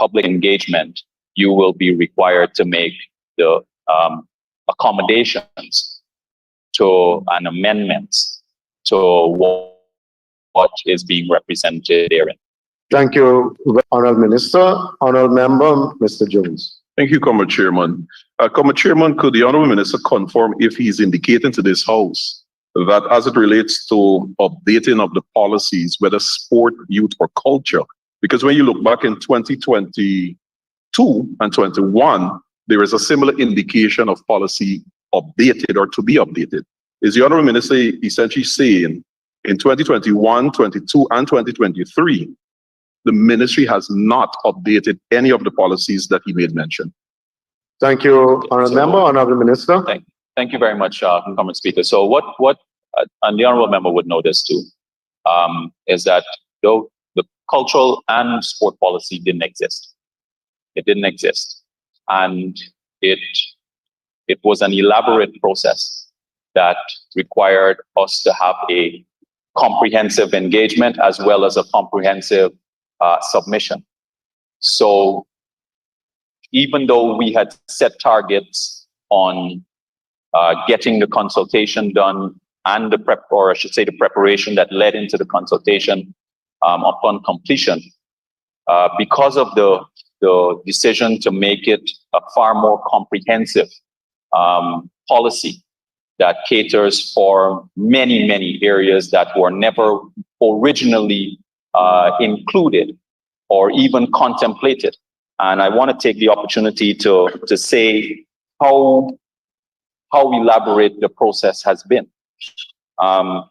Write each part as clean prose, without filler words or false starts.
public engagement, you will be required to make the accommodations to an amendments to what is being represented therein. Thank you, Honourable Minister. Honourable Member, Mr. Jones. Thank you, Comrade Chairman. Comrade Chairman, could the Honourable Minister confirm if he's indicating to this House that as it relates to updating of the policies, whether sport, youth, or culture, because when you look back in 2022 and 21, there is a similar indication of policy updated or to be updated. Is the Honourable Minister essentially saying in 2021, 22, and 2023, the ministry has not updated any of the policies that he made mention? Thank you, Honourable Member. Honourable Minister. Thank you very much, Comrade Speaker. So what and the Honourable Member would know this too, is that though the cultural and sport policy didn't exist. It didn't exist. And it was an elaborate process that required us to have a comprehensive engagement as well as a comprehensive submission. So even though we had set targets on getting the consultation done and the preparation that led into the consultation upon completion, because of the decision to make it a far more comprehensive policy that caters for many, many areas that were never originally included or even contemplated. And I want to take the opportunity to say how elaborate the process has been. I'll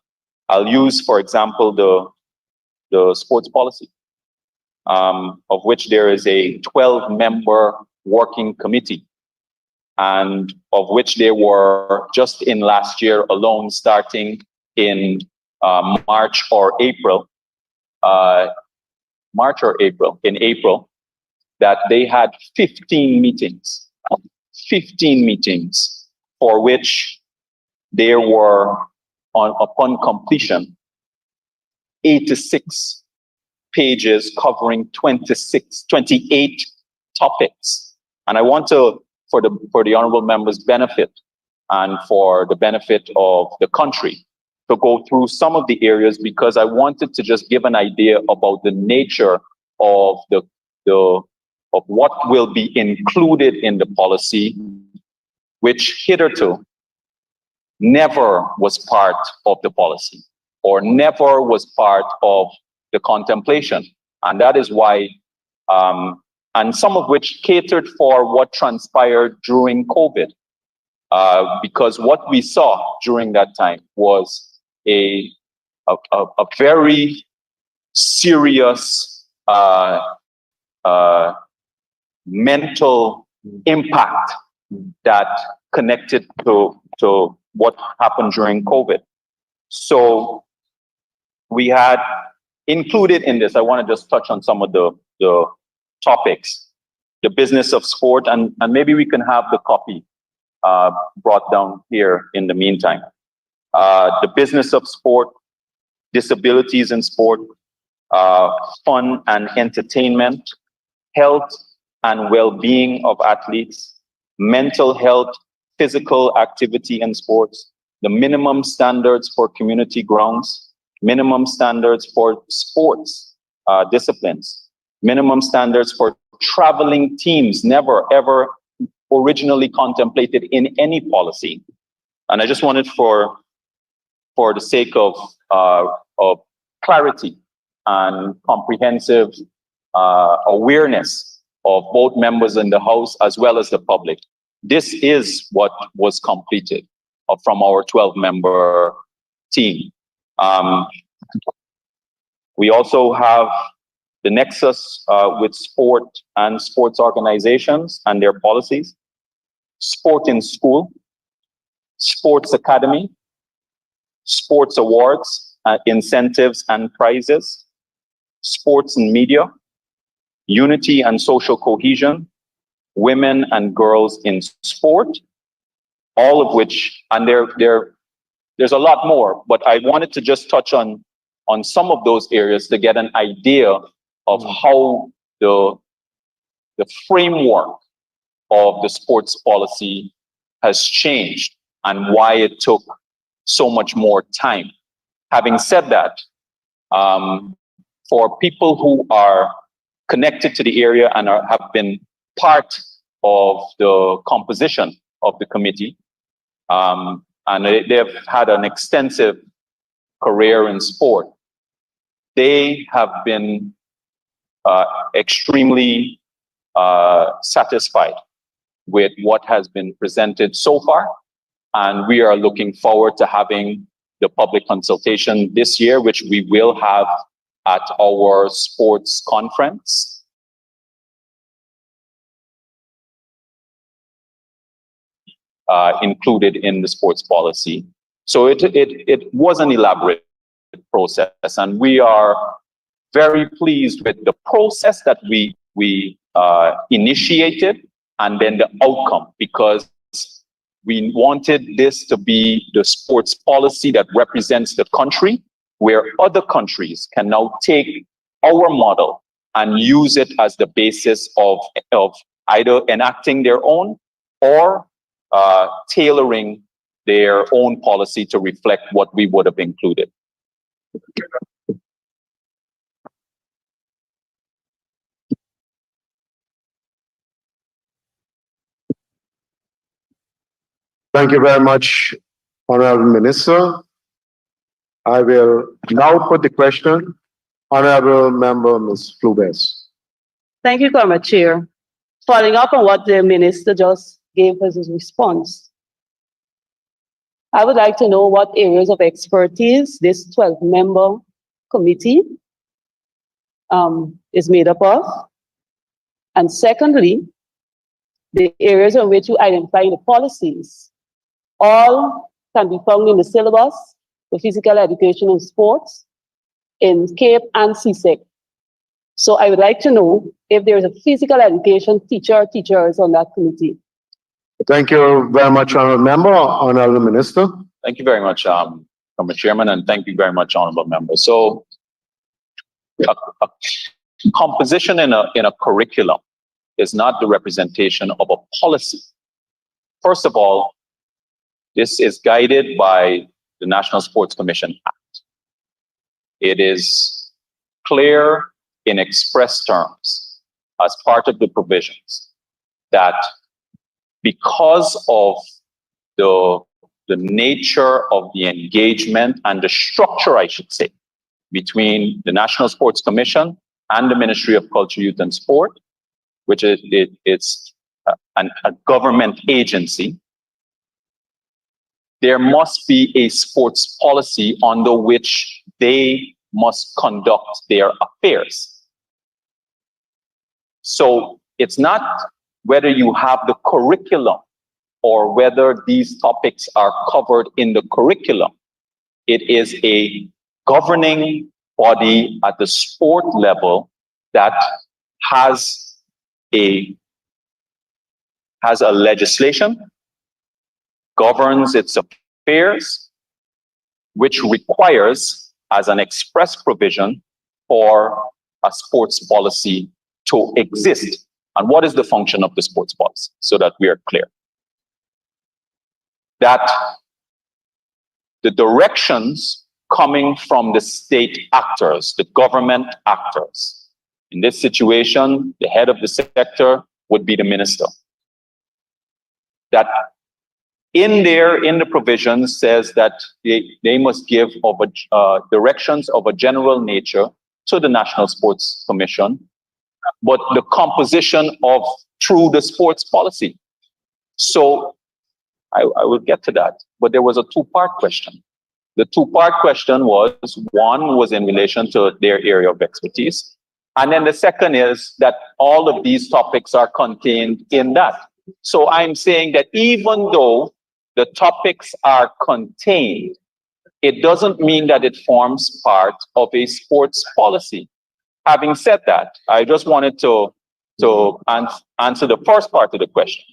use, for example, the sports policy, of which there is a 12-member working committee, and of which there were just in last year alone, starting in March or April, in April, that they had 15 meetings, for which there were, upon completion, 86 pages covering 28 topics. And I want to, for the honorable members' benefit and for the benefit of the country, to go through some of the areas, because I wanted to just give an idea about the nature of of what will be included in the policy, which hitherto never was part of the policy or never was part of the contemplation. And that is why, and some of which catered for what transpired during COVID, because what we saw during that time was a very serious mental impact that connected to what happened during COVID. So we had included in this, I want to just touch on some of the topics, the business of sport, and maybe we can have the copy brought down here in the meantime. The business of sport, disabilities in sport, fun and entertainment, health and well-being of athletes, mental health, physical activity in sports, the minimum standards for community grounds, minimum standards for sports disciplines, minimum standards for traveling teams, never ever originally contemplated in any policy. And I just wanted, for the sake of clarity and comprehensive awareness of both members in the House as well as the public, this is what was completed from our 12-member team. We also have the nexus with sport and sports organizations and their policies, sport in school, sports academy, sports awards, incentives and prizes, sports and media, unity and social cohesion, women and girls in sport, all of which, and there's a lot more, but I wanted to just touch on some of those areas to get an idea of how the the framework of the sports policy has changed and why it took so much more time. Having said that, for people who are connected to the area and have been part of the composition of the committee, and they've had an extensive career in sport, they have been extremely satisfied with what has been presented so far. And we are looking forward to having the public consultation this year, which we will have at our sports conference. Included in the sports policy. So it was an elaborate process, and we are very pleased with the process that we initiated and then the outcome, because we wanted this to be the sports policy that represents the country, where other countries can now take our model and use it as the basis of either enacting their own or tailoring their own policy to reflect what we would have included. Thank you very much, Honorable Minister. I will now put the question. Honorable Member, Ms. Flubes. Thank you, Comrade Chair. Following up on what the Minister just gave us his response, I would like to know what areas of expertise this 12-member committee is made up of. And secondly, the areas in which you identify the policies all can be found in the syllabus for physical education and sports in CAPE and CSEC. So I would like to know if there is a physical education teacher or teachers on that committee. Thank you very much, Honorable Member. Honorable Minister. Thank you very much, Comrade Chairman, and thank you very much, Honorable Member. So, a composition in a curriculum is not the representation of a policy. First of all, this is guided by the National Sports Commission Act. It is clear in express terms as part of the provisions that because of the nature of the engagement and the structure, I should say, between the National Sports Commission and the Ministry of Culture, Youth and Sport, which it's a government agency, there must be a sports policy under which they must conduct their affairs. So it's not whether you have the curriculum or whether these topics are covered in the curriculum. It is a governing body at the sport level that has a legislation, governs its affairs, which requires as an express provision for a sports policy to exist. And what is the function of the sports policy, so that we are clear? That the directions coming from the state actors, the government actors, in this situation, the head of the sector would be the minister. That in the provisions says that they must give directions of a general nature to the National Sports Commission, but the composition of through the sports policy. So I will get to that, but there was a two-part question. The two-part question was, one was in relation to their area of expertise, and then the second is that all of these topics are contained in that. So I'm saying that even though the topics are contained, it doesn't mean that it forms part of a sports policy. Having said that, I just wanted to answer the first part of the question.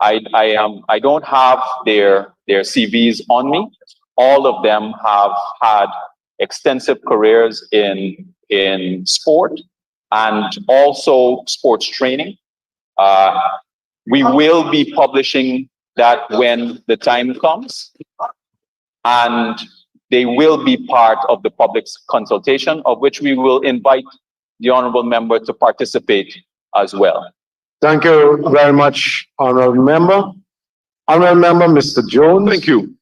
I don't have their CVs on me. All of them have had extensive careers in sport and also sports training. We will be publishing that when the time comes, and they will be part of the public's consultation, of which we will invite the honorable member to participate as well. Thank you very much, honorable member. Honorable member, Mr. Jones. Thank you.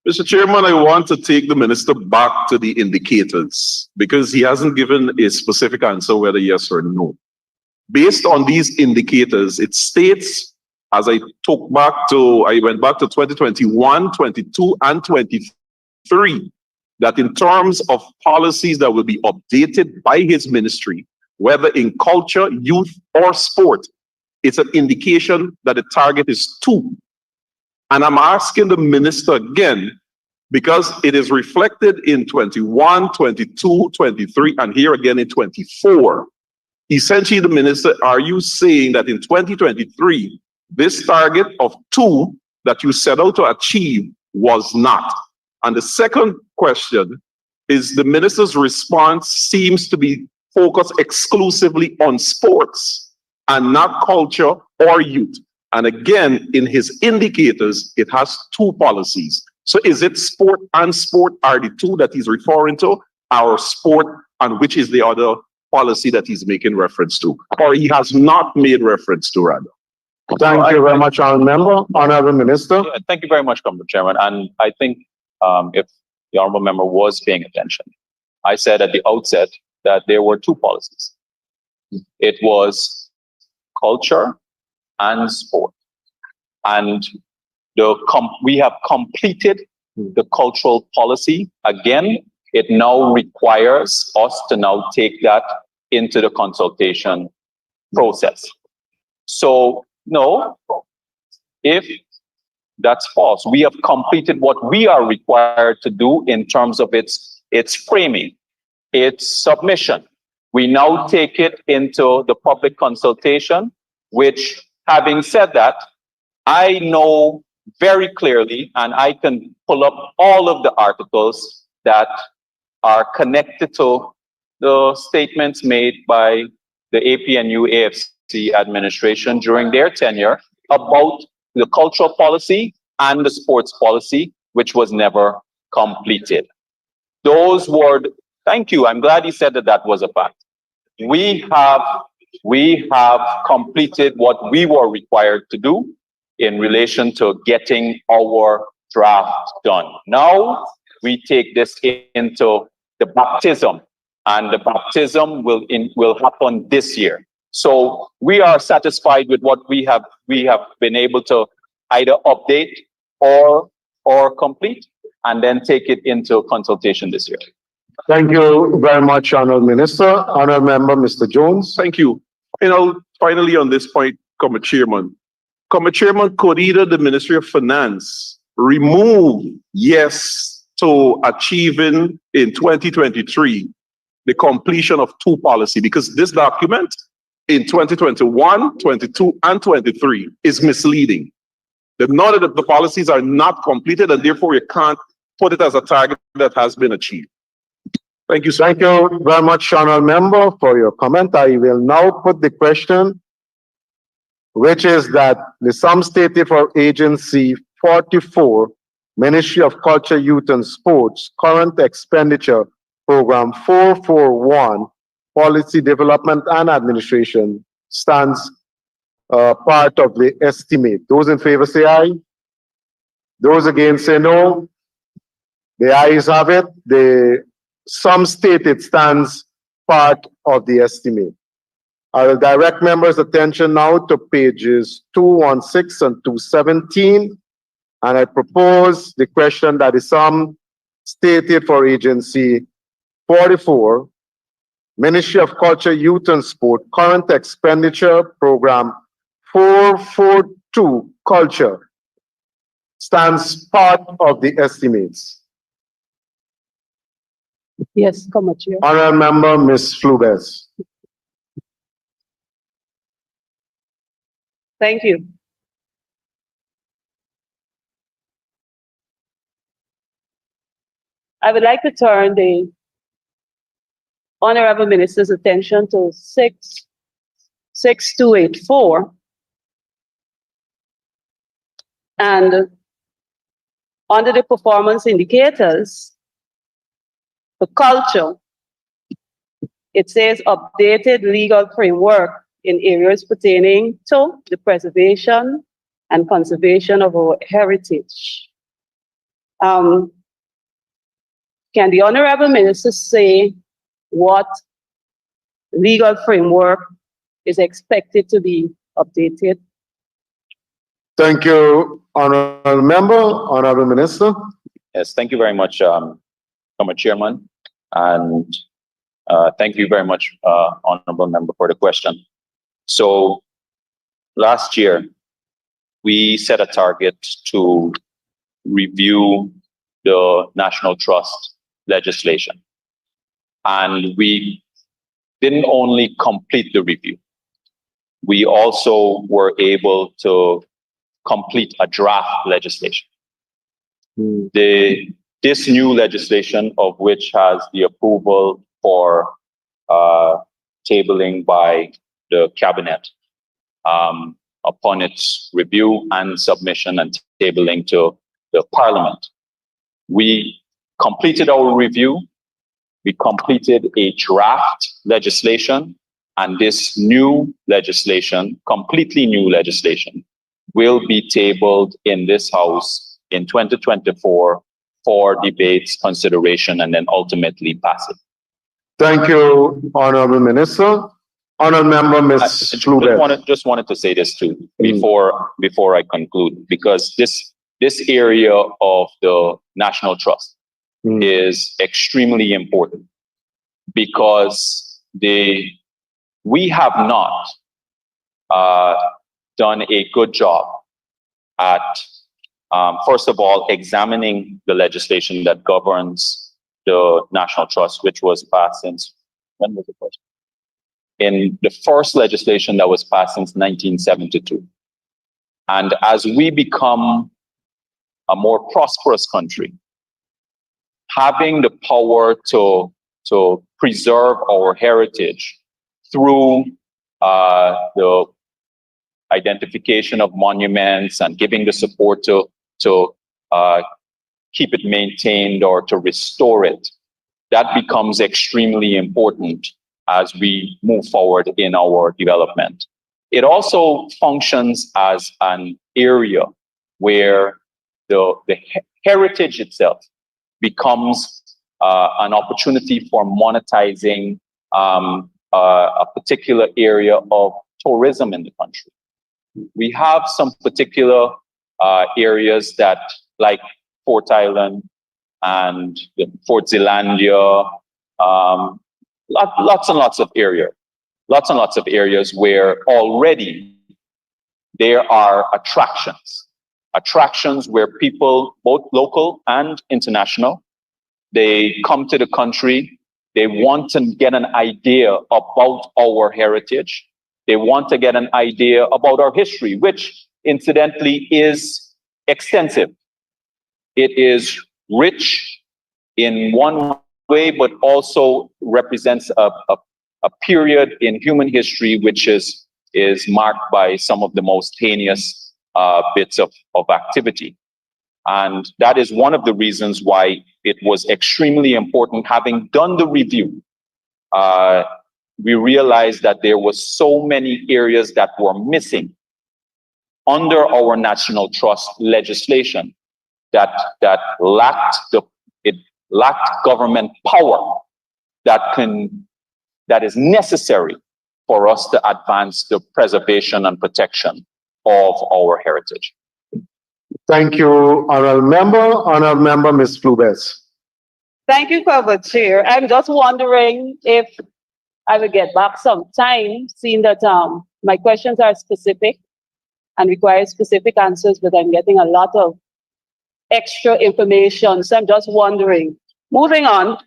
Mr. Chairman, I want to take the minister back to the indicators because he hasn't given a specific answer whether yes or no. Based on these indicators, it states, as I went back to 2021, 22, and 23, that in terms of policies that will be updated by his ministry, whether in culture, youth, or sport, it's an indication that the target is 2. And I'm asking the minister again, because it is reflected in 21, 22, 23, and here again in 24. Essentially, the minister, are you saying that in 2023, this target of 2 that you set out to achieve was not? And the second question is the minister's response seems to be focused exclusively on sports and not culture or youth. And again, in his indicators, it has 2 policies. So is it sport and sport are the 2 that he's referring to, our sport, and which is the other policy that he's making reference to, or he has not made reference to, rather? Thank you very much, honorable member. Honorable minister. Yeah, thank you very much, Mr. Chairman. And I think if the honorable member was paying attention, I said at the outset that there were 2 policies. It was culture and sport. And we have completed the cultural policy. Again, it now requires us to now take that into the consultation process. So, no, if that's false, we have completed what we are required to do in terms of its framing, its submission. We now take it into the public consultation, which, having said that, I know very clearly, and I can pull up all of the articles that are connected to the statements made by the APNU AFC administration during their tenure about the cultural policy and the sports policy, which was never completed. Those were, thank you, I'm glad he said that that was a fact. We have completed what we were required to do in relation to getting our draft done. Now we take this into the baptism, and the baptism will happen this year. So we are satisfied with what we have been able to either update or complete, and then take it into consultation this year. Thank you very much, honorable minister. Honorable member, Mr. Jones. Thank you. Finally on this point, Chairman, could either the Ministry of Finance remove yes to achieving in 2023 the completion of 2 policy, because this document in 2021, 22, and 23 is misleading. None of the policies are not completed, and therefore you can't put it as a target that has been achieved. Thank you, sir. Thank you very much, honorable member, for your comment. I will now put the question, which is that the sum stated for Agency 44, Ministry of Culture, Youth and Sports, current expenditure, Program 441, Policy Development and Administration, stands part of the estimate. Those in favor say aye. Those against say no. The ayes have it. The sum stated stands part of the estimate. I will direct members' attention now to pages 216 and 217, and I propose the question that the sum stated for Agency 44, Ministry of Culture, Youth and Sport, current expenditure, Program 442, Culture, stands part of the estimates. Yes, Chair. Honorable member, Ms. Flubes. Thank you. I would like to turn the Honorable Minister's attention to 6284, And under the performance indicators, the culture, it says updated legal framework in areas pertaining to the preservation and conservation of our heritage. Can the Honorable Minister say what legal framework is expected to be updated? Thank you, Honorable Member. Honorable Minister. Yes, thank you very much, Comrade Chairman, and thank you very much, Honorable Member, for the question. So last year, we set a target to review the National Trust legislation. And we didn't only complete the review, we also were able to complete a draft legislation. This new legislation, of which has the approval for tabling by the Cabinet upon its review and submission and tabling to the Parliament. We completed our review, we completed a draft legislation, and this new legislation, completely new legislation, will be tabled in this House in 2024 for debates, consideration, and then ultimately passing. Thank you, Honorable Minister. Honorable Member, Ms. Flubert. Just wanted to say this too before I conclude, because this area of the National Trust is extremely important, because we have not done a good job at first of all examining the legislation that governs the National Trust, which was passed since, when was it first? In the first legislation that was passed since 1972. And as we become a more prosperous country, having the power to preserve our heritage through the identification of monuments and giving the support to keep it maintained or to restore it, that becomes extremely important as we move forward in our development. It also functions as an area where the heritage itself becomes an opportunity for monetizing a particular area of tourism in the country. We have some particular areas that, like Fort Island and Fort Zealandia, lots and lots of areas where already there are attractions where people, both local and international, they come to the country, they want to get an idea about our heritage, they want to get an idea about our history, which incidentally is extensive. It is rich in one way, but also represents a period in human history which is marked by some of the most heinous bits of activity. And that is one of the reasons why it was extremely important. Having done the review, we realized that there were so many areas that were missing under our National Trust legislation that lacked government power that is necessary for us to advance the preservation and protection of our heritage. Thank you, Honorable Member. Honorable Member, Ms. Flubert. Thank you, Covered Chair. I'm just wondering if I will get back some time, seeing that my questions are specific and require specific answers, but I'm getting a lot of extra information. So I'm just wondering. Moving on,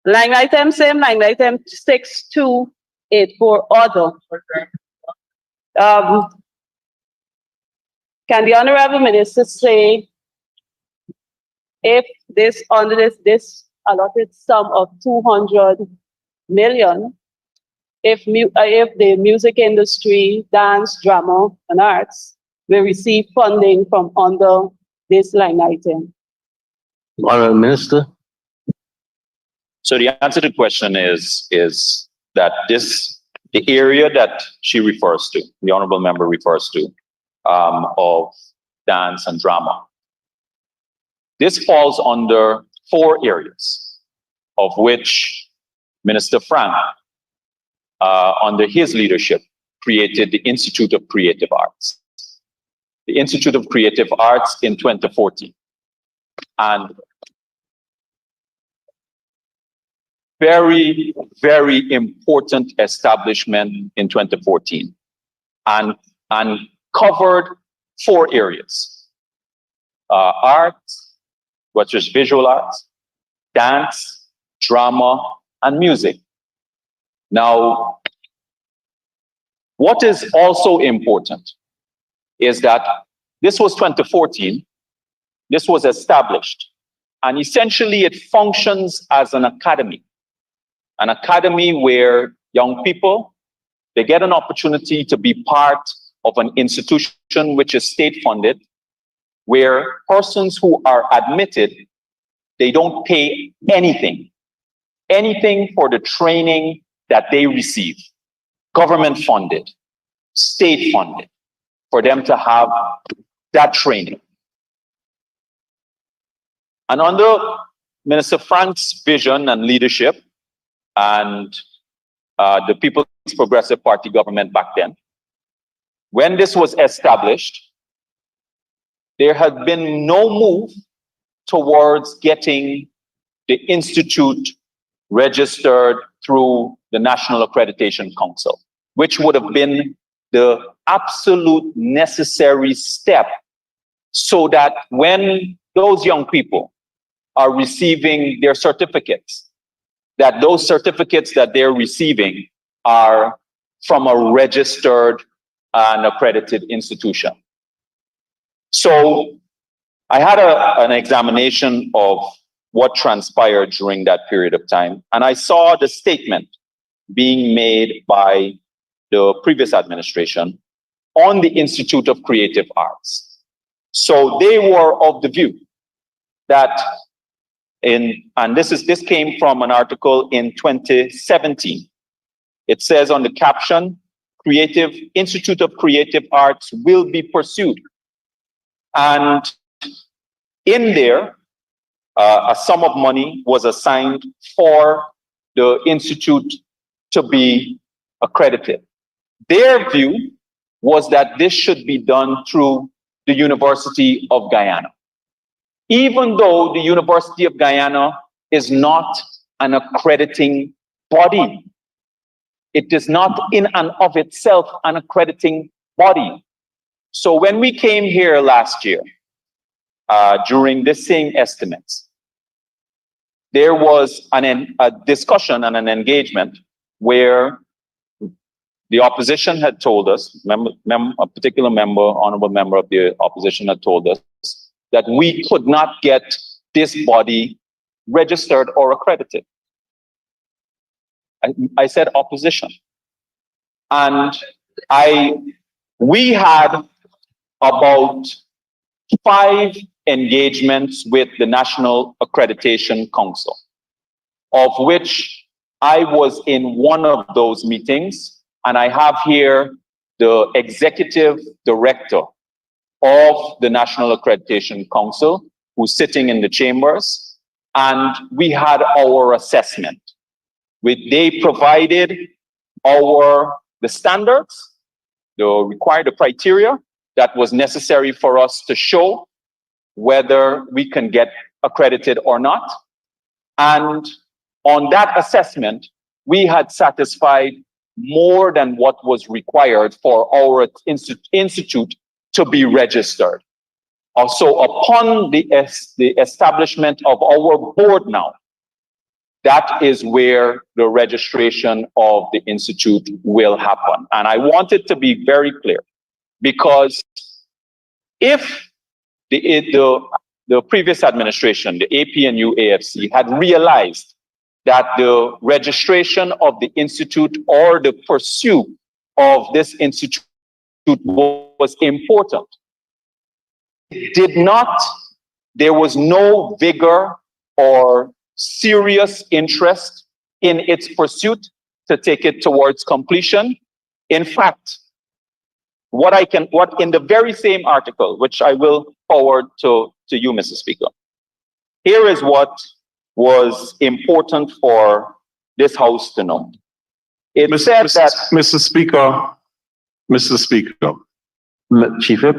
line item 6284 other. Can the Honorable Minister say if this under this allotted sum of 200 million, if the music industry, dance, drama, and arts will receive funding from under this line item? Honorable Minister. So the answer to the question is that the area that she refers to, the honorable member refers to, of dance and drama. This falls under 4 areas, of which Minister Frank, under his leadership, created the Institute of Creative Arts. The Institute of Creative Arts in 2014. And very, very important establishment in 2014, and covered 4 areas: art, which is visual arts, dance, drama, and music. Now, what is also important is that this was 2014, this was established, and essentially it functions as an academy where young people, they get an opportunity to be part of an institution which is state-funded, where persons who are admitted, they don't pay anything for the training that they receive. Government-funded, state-funded, for them to have that training. And under Minister Frank's vision and leadership, and the People's Progressive Party government back then, when this was established, there had been no move towards getting the institute registered through the National Accreditation Council, which would have been the absolute necessary step, so that when those young people are receiving their certificates, that those certificates that they're receiving are from a registered and accredited institution. So I had an examination of what transpired during that period of time, and I saw the statement being made by the previous administration on the Institute of Creative Arts. So they were of the view that this came from an article in 2017. It says on the caption, Institute of Creative Arts will be pursued. And in there, a sum of money was assigned for the institute to be accredited. Their view was that this should be done through the University of Guyana. Even though the University of Guyana is not an accrediting body. It is not in and of itself an accrediting body. So when we came here last year, during the same estimates, there was a discussion and an engagement where the opposition had told us, a particular member, honorable member of the opposition had told us that we could not get this body registered or accredited. I said opposition. And we had about 5 engagements with the National Accreditation Council, of which I was in one of those meetings, and I have here the executive director of the National Accreditation Council, who's sitting in the chambers, and we had our assessment. They provided the standards, the criteria that was necessary for us to show whether we can get accredited or not. And on that assessment, we had satisfied more than what was required for our institute to be registered. Also, upon the establishment of our board now, that is where the registration of the institute will happen. And I want it to be very clear, because if the previous administration, the APNU AFC, had realized that the registration of the institute or the pursuit of this institute was important. There was no vigor or serious interest in its pursuit to take it towards completion. In fact, what in the very same article, which I will forward to you, Mr. Speaker, here is what was important for this House to know. It said that Mr. Speaker, Chief Whip,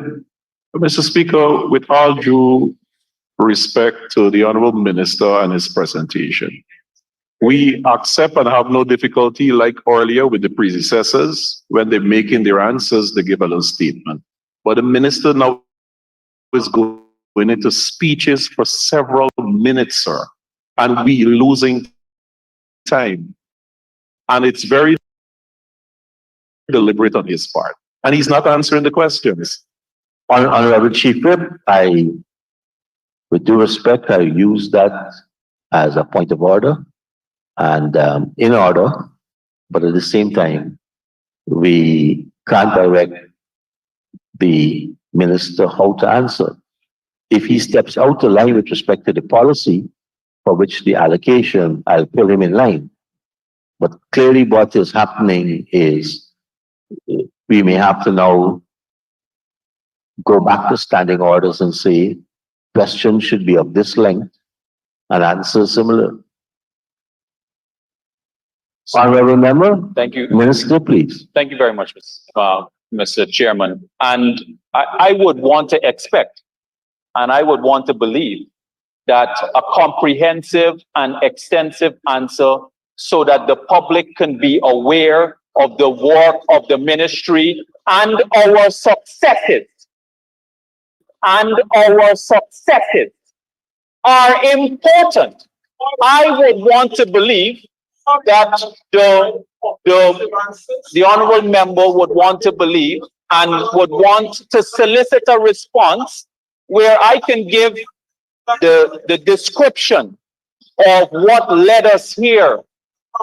Mr. Speaker, with all due respect to the Honorable Minister and his presentation, we accept and have no difficulty, like earlier with the predecessors, when they're making their answers, they give a little statement. But the minister now is going into speeches for several minutes, sir, and we losing time. And it's very deliberate on his part. And he's not answering the questions. Honorable Chief Whip, with due respect, I use that as a point of order and in order, but at the same time, we can't direct the minister how to answer. If he steps out of line with respect to the policy for which the allocation, I'll pull him in line. But clearly what is happening is we may have to now go back to standing orders and say questions should be of this length and answers similar. Honorable Member, thank you. Minister, please. Thank you very much, Mr. Chairman. And I would want to expect, and I would want to believe that a comprehensive and extensive answer so that the public can be aware of the work of the ministry and our successes. And our successes are important. I would want to believe that the honorable member would want to believe and would want to solicit a response where I can give the description of what led us here,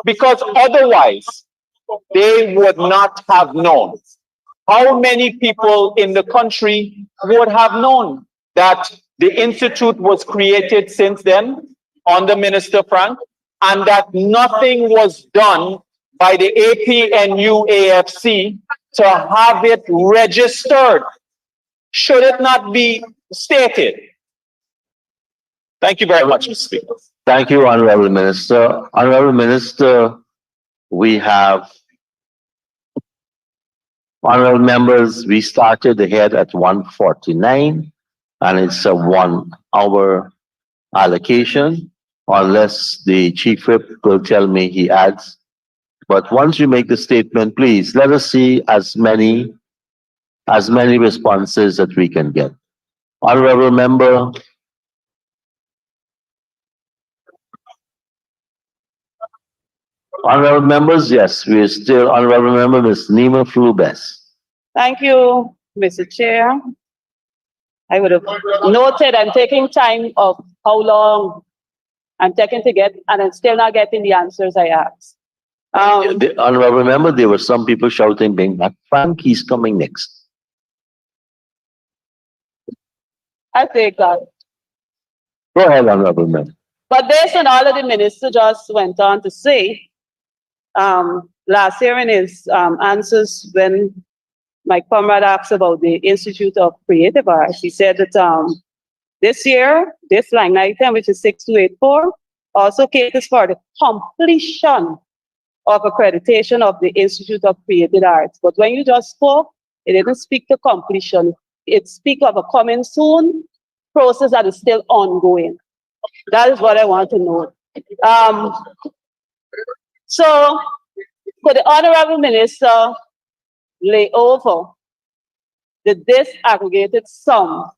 because otherwise they would not have known. How many people in the country would have known that the institute was created since then under Minister Frank, and that nothing was done by the APNU AFC to have it registered? Should it not be stated? Thank you very much, Mr. Speaker. Thank you, Honorable Minister. Honorable Minister, we have honorable members. We started ahead at 1:49, and it's a 1-hour allocation, unless the Chief Whip will tell me he adds. But once you make the statement, please let us see as many responses that we can get. Honorable Member. Honorable members, yes, we are still Honorable Member Ms. Nima Flubes. Thank you, Mr. Chair. I would have noted I'm taking time of how long I'm taking to get, and I'm still not getting the answers I asked. The Honorable Member, there were some people shouting, "Bring back Frank, he's coming next." I take that. Go ahead, Honorable Member. But based on all of the minister just went on to say, last year in his answers when my comrade asked about the Institute of Creative Arts, he said that this year, this line item, which is 6284, also caters for the completion of accreditation of the Institute of Creative Arts. But when you just spoke, it didn't speak to completion. It speaks of a coming soon process that is still ongoing. That is what I want to know. So, could the Honorable Minister lay over the disaggregated sum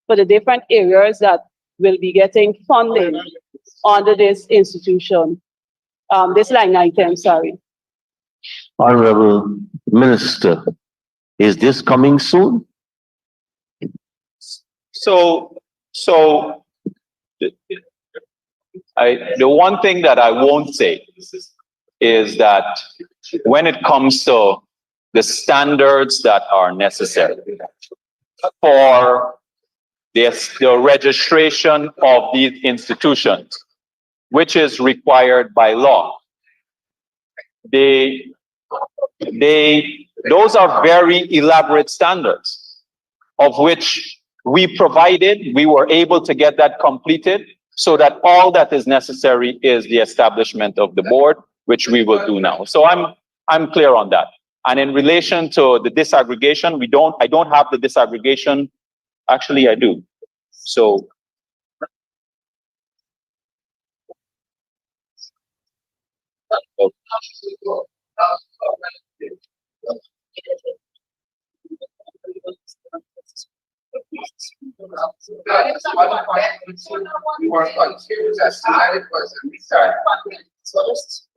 for the different areas that will be getting funding under this institution, this line item, sorry. Honorable Minister, is this coming soon? The one thing that I won't say is that when it comes to the standards that are necessary for the registration of these institutions, which is required by law. Those are very elaborate standards, of which we were able to get that completed, so that all that is necessary is the establishment of the board, which we will do now. So I'm clear on that. And in relation to the disaggregation, I don't have the disaggregation. Actually, I do. So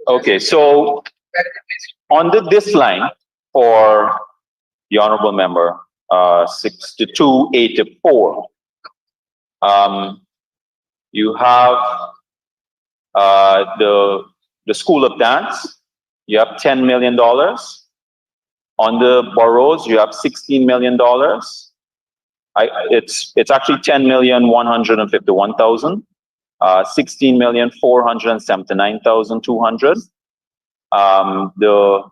okay, so under this line for the honorable member, 6284, you have the School of Dance. You have $10 million. On the boroughs, you have $16 million. It's actually 10,151,000. 16,479,200.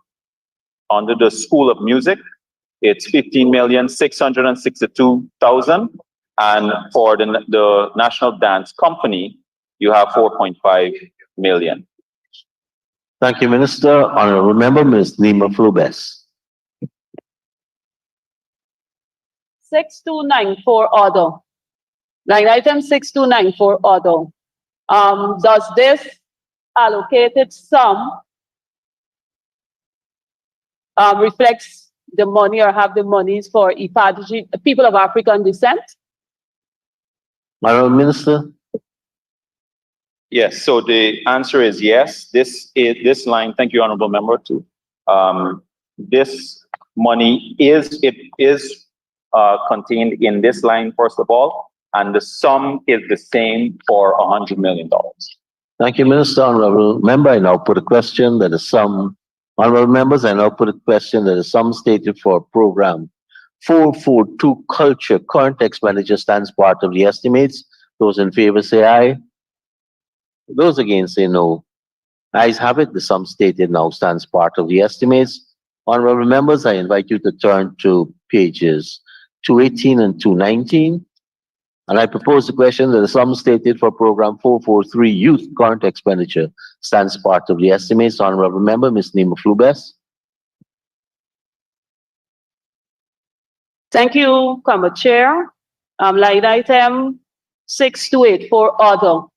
Under the School of Music, it's 15,662,000, and for the National Dance Company, you have 4.5 million. Thank you, Minister. Honorable Member, Ms. Nima Flubes. 6294 order. Line item 6294 order. Does this allocated sum reflects the money or have the monies for EPADG, people of African descent? Honorable Minister. Yes, so the answer is yes. This line, thank you, honorable member, too. This money is contained in this line, first of all, and the sum is the same for $100 million. Thank you, Minister. Honorable Member, I now put a question that the sum, honorable members, I now put a question that the sum stated for program 442 Culture current expenditure stands part of the estimates. Those in favor say aye. Those against say no. Ayes have it. The sum stated now stands part of the estimates. Honorable members, I invite you to turn to pages 218 and 219. And I propose the question that the sum stated for program 443 Youth current expenditure stands part of the estimates. Honorable Member, Ms. Nima Flubes. Thank you, Committee Chair. Line item 6284 order.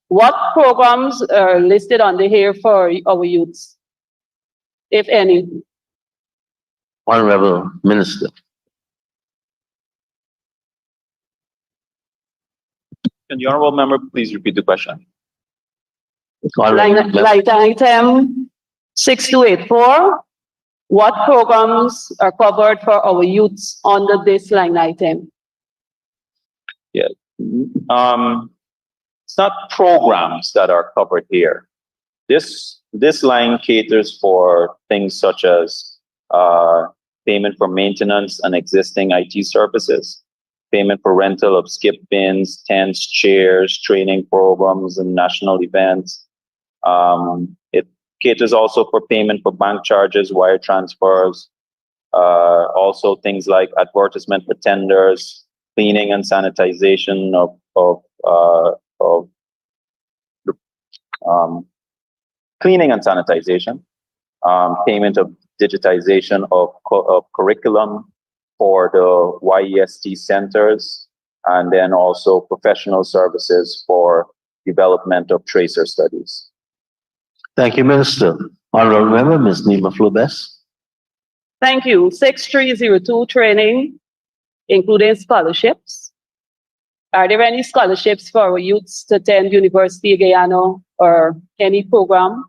What programs are listed under here for our youths, if any? Honorable Minister. Can the honorable member please repeat the question? Line item 6284. What programs are covered for our youths under this line item? Yeah. It's not programs that are covered here. This line caters for things such as payment for maintenance and existing IT services, payment for rental of skip bins, tents, chairs, training programs, and national events. It caters also for payment for bank charges, wire transfers, also things like advertisement for tenders, cleaning and sanitization cleaning and sanitization, payment of digitization of curriculum for the YEST centers, and then also professional services for development of tracer studies. Thank you, Minister. Honorable Member, Ms. Nima Flubes. Thank you. 6302 training, including scholarships. Are there any scholarships for our youths to attend University of Guyana or any program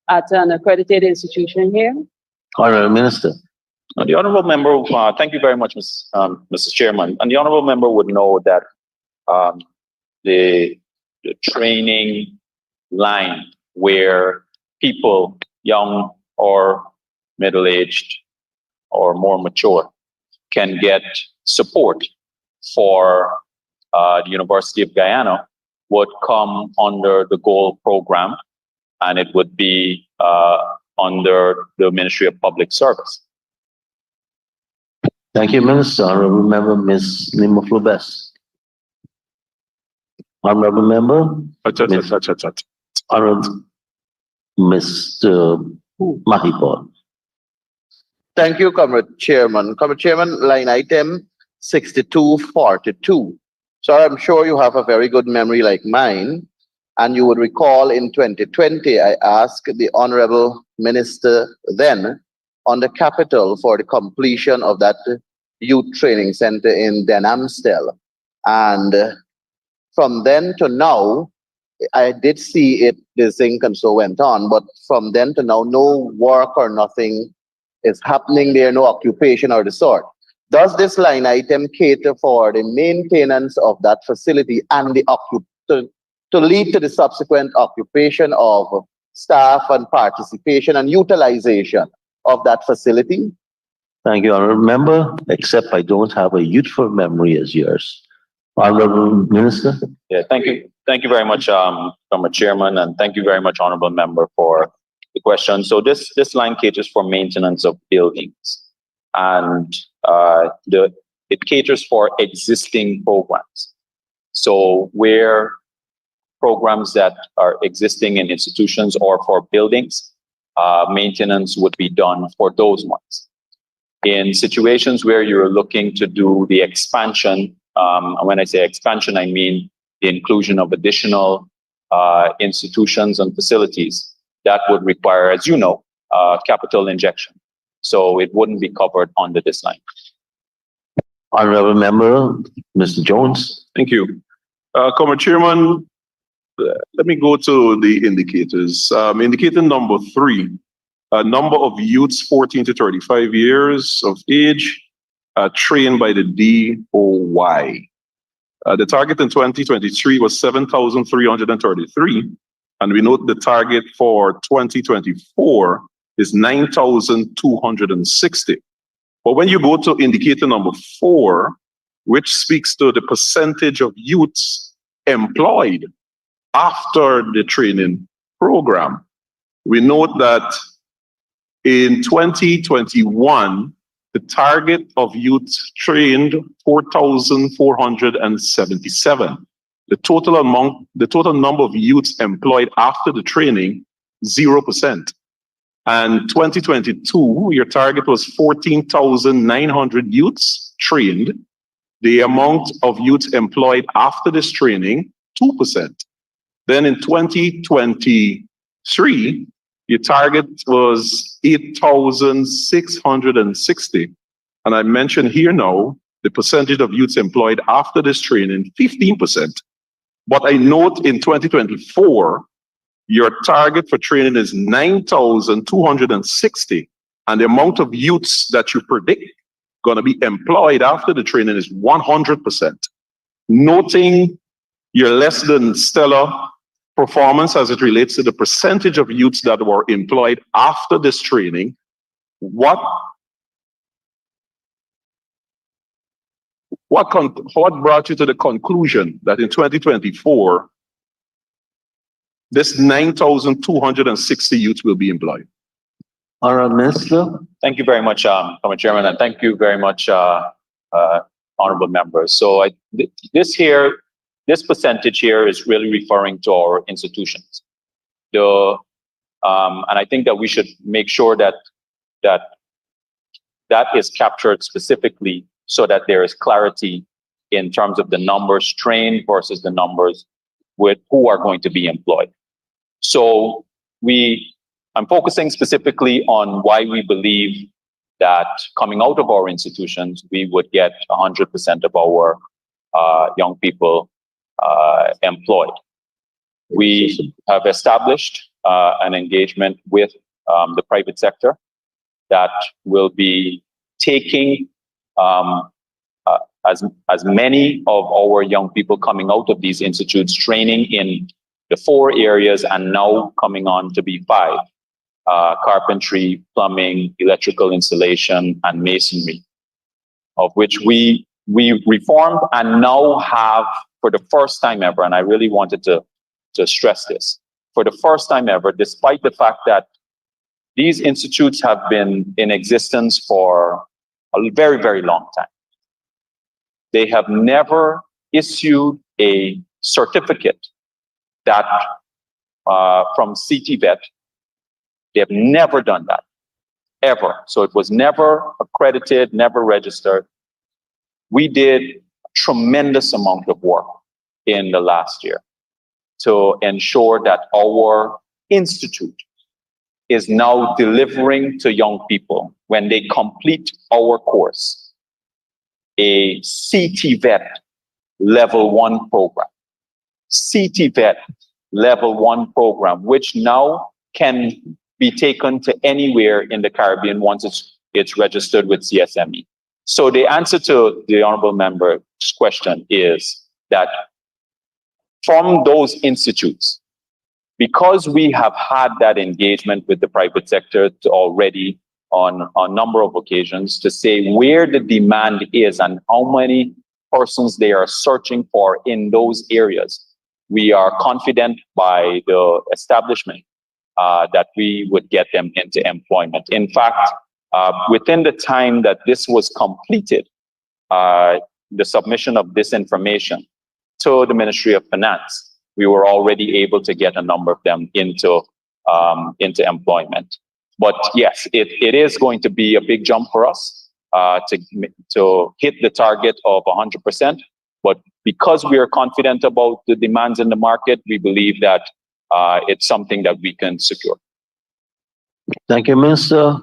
at an accredited institution here? Honorable Minister. The honorable member, thank you very much, Mr. Chairman. And the honorable member would know that the training line where people, young or middle-aged or more mature can get support for the University of Guyana would come under the GOAL program, and it would be under the Ministry of Public Service. Thank you, Minister. Honorable Member, Ms. Nima Flobes. Honorable Member, Honorable Mr. Mahipal. Thank you, Comrade Chairman. Comrade Chairman, line item 6242. So I'm sure you have a very good memory like mine, and you would recall in 2020, I asked the Honorable Minister then on the capital for the completion of that youth training center in Den Amstel. And from then to now, I did see it, the zinc and so went on, but from then to now, no work or nothing is happening there, no occupation or the sort. Does this line item cater for the maintenance of that facility and the to lead to the subsequent occupation of staff and participation and utilization of that facility? Thank you, Honorable Member, except I don't have a youthful memory as yours. Honorable Minister. Yeah, thank you. Thank you very much, Comrade Chairman, and thank you very much, Honorable Member, for the question. So this line caters for maintenance of buildings, and it caters for existing programs. So where programs that are existing in institutions or for buildings, maintenance would be done for those ones. In situations where you're looking to do the expansion, and when I say expansion, I mean the inclusion of additional institutions and facilities, that would require, as you know, capital injection. So it wouldn't be covered under this line. Honorable Member, Mr. Jones. Thank you. Comrade Chairman, let me go to the indicators. Indicator number 3, number of youths 14 to 35 years of age trained by the DOY. The target in 2023 was 7,333, and we note the target for 2024 is 9,260. But when you go to indicator number 4, which speaks to the percentage of youths employed after the training program, we note that in 2021, the target of youths trained 4,477. The total number of youths employed after the training, 0%. And 2022, your target was 14,900 youths trained. The amount of youths employed after this training, 2%. Then in 2023, your target was 8,660. And I mentioned here now, the percentage of youths employed after this training, 15%. But I note in 2024, your target for training is 9,260. And the amount of youths that you predict going to be employed after the training is 100%. Noting your less than stellar performance as it relates to the percentage of youths that were employed after this training, what brought you to the conclusion that in 2024, this 9,260 youths will be employed? Honorable Minister. Thank you very much, Comrade Chairman, and thank you very much, honorable members. So this percentage here is really referring to our institutions. And I think that we should make sure that is captured specifically so that there is clarity in terms of the numbers trained versus the numbers with who are going to be employed. So I'm focusing specifically on why we believe that coming out of our institutions, we would get 100% of our young people employed. We have established an engagement with the private sector that will be taking as many of our young people coming out of these institutes, training in the 4 areas and now coming on to be 5. carpentry, plumbing, electrical installation, and masonry, of which we reformed and now have, for the first time ever, and I really wanted to stress this, for the first time ever, despite the fact that these institutes have been in existence for a very, very long time, they have never issued a certificate that from CTVET. They have never done that, ever. So it was never accredited, never registered. We did a tremendous amount of work in the last year to ensure that our institute is now delivering to young people, when they complete our course, a CTVET level 1 program. CTVET level 1 program, which now can be taken to anywhere in the Caribbean once it's registered with CSME. So the answer to the honorable member's question is that from those institutes, because we have had that engagement with the private sector already on a number of occasions to say where the demand is and how many persons they are searching for in those areas, we are confident by the establishment that we would get them into employment. In fact, within the time that this was completed, the submission of this information to the Ministry of Finance, we were already able to get a number of them into employment. But yes, it is going to be a big jump for us to hit the target of 100%. But because we are confident about the demands in the market, we believe that it's something that we can secure. Thank you, Minister.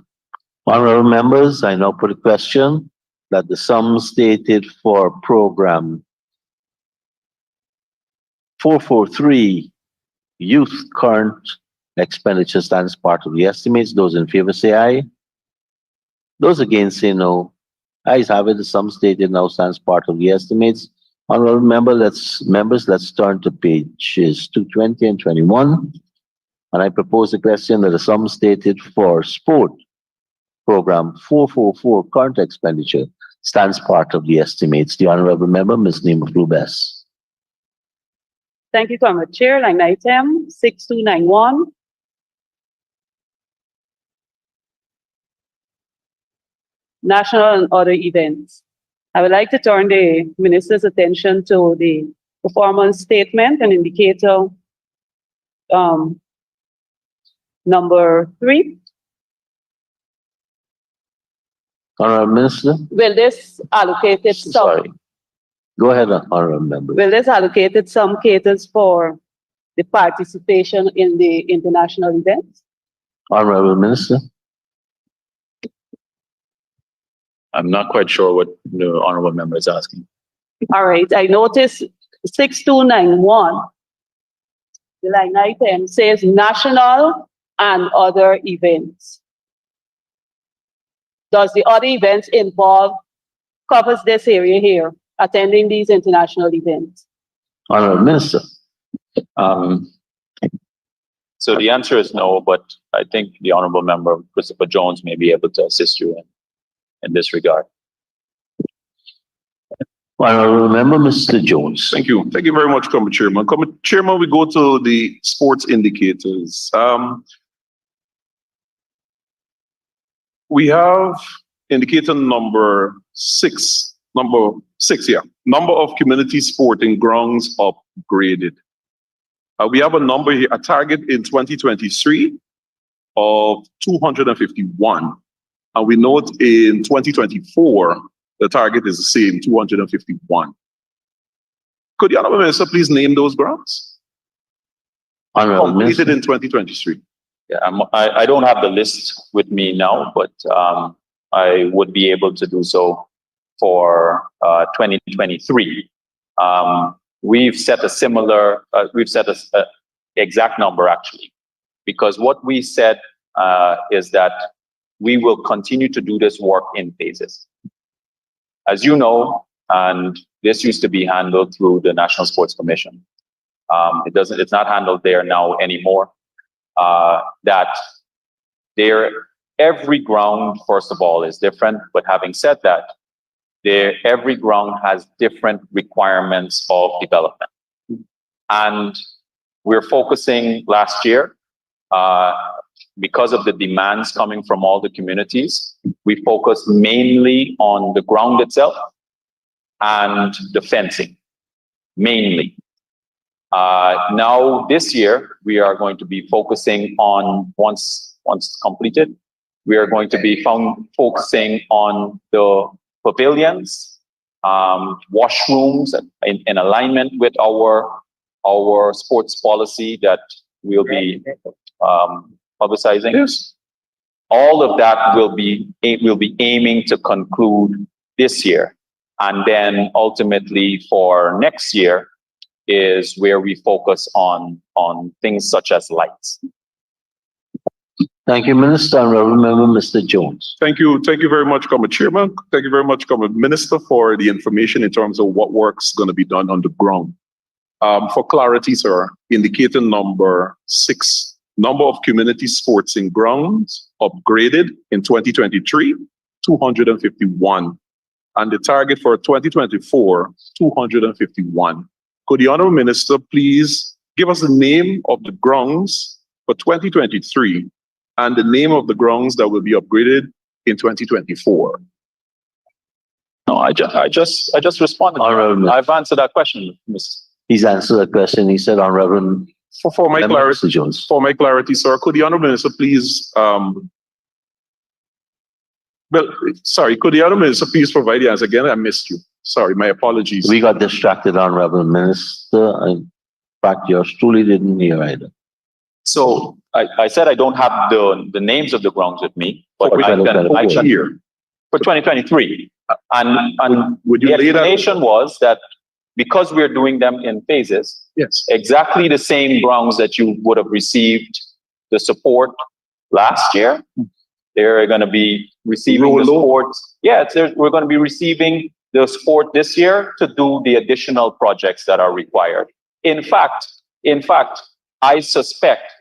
Honorable members, I now put a question that the sum stated for program 443 youth current expenditure stands part of the estimates. Those in favor say aye. Those against say no. Ayes have it. The sum stated now stands part of the estimates. Honorable members, let's turn to pages 220 and 21. And I propose the question that the sum stated for sport program 444 current expenditure stands part of the estimates. The honorable member, Ms. Nima Flubes. Thank you, Comrade Chair. Line item 6291. National and other events. I would like to turn the Minister's attention to the performance statement and indicator number 3. Honorable Minister. Will this allocated sum? Sorry. Go ahead, honorable member. Will this allocated sum caters for the participation in the international events? Honorable Minister. I'm not quite sure what the honorable member is asking. All right, I noticed 6291, the line item says national and other events. Does the other events involve, covers this area here, attending these international events? Honorable Minister. So the answer is no, but I think the honorable member, Christopher Jones, may be able to assist you in this regard. Honorable member, Mr. Jones. Thank you. Thank you very much, Comrade Chairman. Comrade Chairman, we go to the sports indicators. We have indicator number 6, yeah. Number of community sporting grounds upgraded. We have a number here, a target in 2023 of 251. And we note in 2024, the target is the same, 251. Could the honorable minister please name those grounds? Honorable Completed Minister. in 2023. Yeah, I don't have the list with me now, but I would be able to do so for 2023. We've set a similar, exact number actually, because what we said is that we will continue to do this work in phases. As you know, and this used to be handled through the National Sports Commission. It's not handled there now anymore. That every ground, first of all, is different. But having said that, every ground has different requirements of development. And we're focusing last year, because of the demands coming from all the communities, we focused mainly on the ground itself and the fencing, mainly. Now, this year, we are going to be focusing on, once completed, we are going to be focusing on the pavilions, washrooms in alignment with our sports policy that we'll be publicizing. Yes. All of that will be aiming to conclude this year. And then ultimately for next year is where we focus on things such as lights. Thank you, Minister. Honorable Member, Mr. Jones. Thank you very much, Comrade Chairman. Thank you very much, Comrade Minister, for the information in terms of what work's going to be done on the ground. For clarity, sir, indicator number 6, number of community sports in grounds upgraded in 2023, 251. And the target for 2024, 251. Could the Honorable Minister please give us the name of the grounds for 2023 and the name of the grounds that will be upgraded in 2024? No, I just responded. Honorable, I've answered that question, Ms. he's answered the question. He said, Honorable For my Member, clarity, Mr. Jones. for my clarity, sir, could the Honorable Minister please, could the Honorable Minister please provide the answer again? I missed you. Sorry, my apologies. We got distracted, Honorable Minister. In fact, yours truly didn't hear either. So I said I don't have the names of the grounds with me, but For I can Here. for 2023. And Would the you lay that? explanation was that because we're doing them in phases, Yes. exactly the same grounds that you would have received the support last year, they're going to be receiving the support. Yeah, we're going to be receiving the support this year to do the additional projects that are required. In fact, I suspect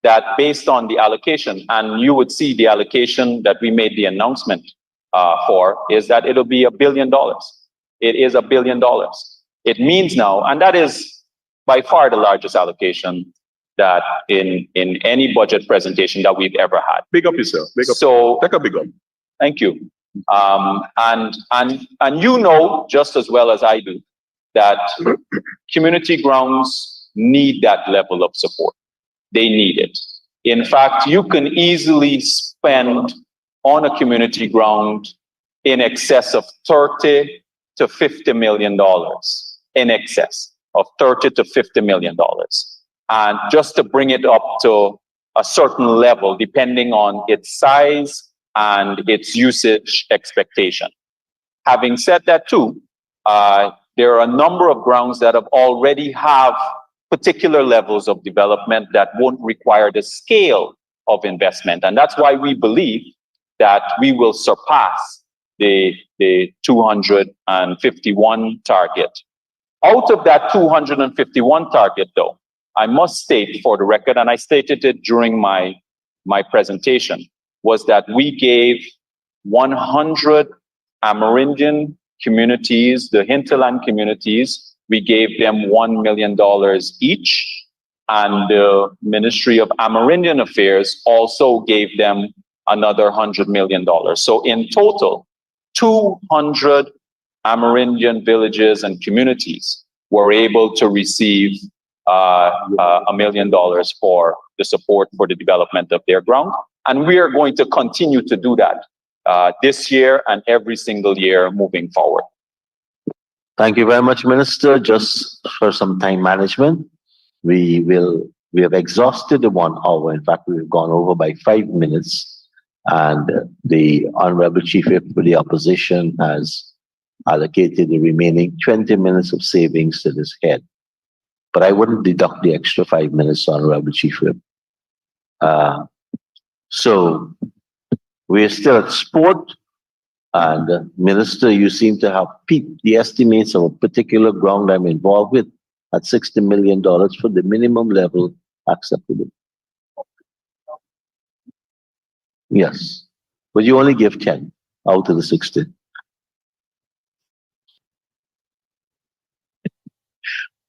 that based on the allocation, and you would see the allocation that we made the announcement for, is that it'll be $1 billion. It is $1 billion. It means now, and that is by far the largest allocation that in any budget presentation that we've ever had. Big up yourself. Big up. So Take a big up. thank you. And you know just as well as I do that community grounds need that level of support. They need it. In fact, you can easily spend on a community ground in excess of $30 to $50 million. In excess of $30 to $50 million. And just to bring it up to a certain level, depending on its size and its usage expectation. Having said that too, there are a number of grounds that have already have particular levels of development that won't require the scale of investment. And that's why we believe that we will surpass the 251 target. Out of that 251 target though, I must state for the record, and I stated it during my presentation, was that we gave 100 Amerindian communities, the hinterland communities, we gave them $1 million each. And the Ministry of Amerindian Affairs also gave them another $100 million. So in total, 200 Amerindian villages and communities were able to receive $1 million for the support for the development of their ground. And we are going to continue to do that this year and every single year moving forward. Thank you very much, Minister. Just for some time management, we have exhausted the 1 hour. In fact, we've gone over by 5 minutes. And the Honorable Chief Whip for the opposition has allocated the remaining 20 minutes of savings to this head. But I wouldn't deduct the extra 5 minutes, Honorable Chief Whip. So we're still at sport. And Minister, you seem to have peaked the estimates of a particular ground I'm involved with at $60 million for the minimum level acceptable. Yes. But you only give 10 out of the 60.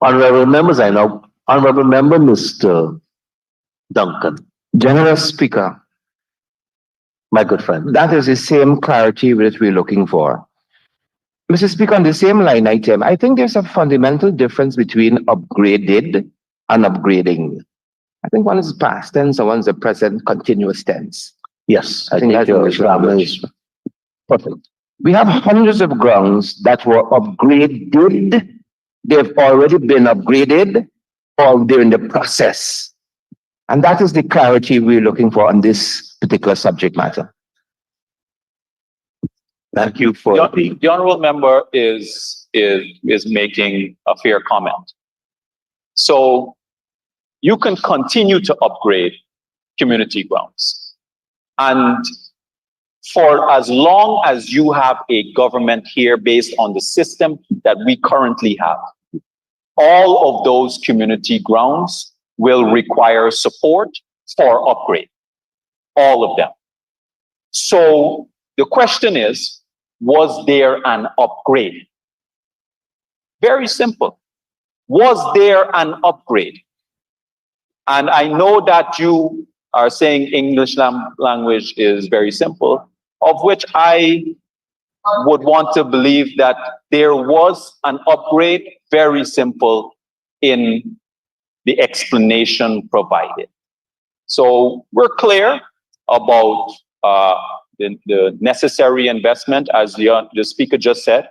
Honorable members, Honorable Member Mr. Duncan, Generous Speaker, my good friend. that is the same clarity that we're looking for. Mr. Speaker, on the same line item, I think there's a fundamental difference between upgraded and upgrading. I think one is past tense and one is a present continuous tense. Yes, I think think that's your English grammar language. is perfect. We have hundreds of grounds that were upgraded. They've already been upgraded or they're in the process. And that is the clarity we're looking for on this particular subject matter. Thank you for The honorable member is making a fair comment. So you can continue to upgrade community grounds. And for as long as you have a government here based on the system that we currently have, all of those community grounds will require support for upgrade. All of them. So the question is, was there an upgrade? Very simple. Was there an upgrade? And I know that you are saying English language is very simple, of which I would want to believe that there was an upgrade, very simple, in the explanation provided. So we're clear about the necessary investment, as the speaker just said,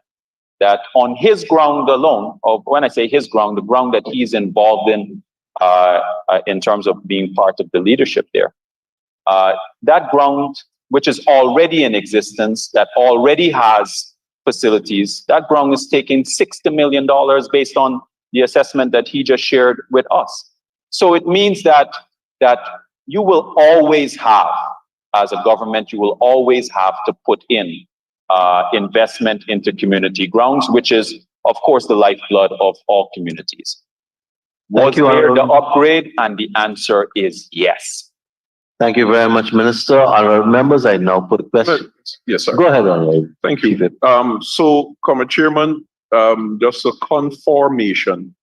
that on his ground alone, or when I say his ground, the ground that he's involved in terms of being part of the leadership there, that ground, which is already in existence, that already has facilities, that ground is taking $60 million based on the assessment that he just shared with us. So it means that you will always have, as a government, you will always have to put in investment into community grounds, which is, of course, the lifeblood of all communities. Was there the upgrade? And the answer is yes. Thank you very much, Minister. Honorable members, I now put a question. Yes, sir. Go ahead, Honorable. Thank you. So, Comrade Chairman, just a confirmation.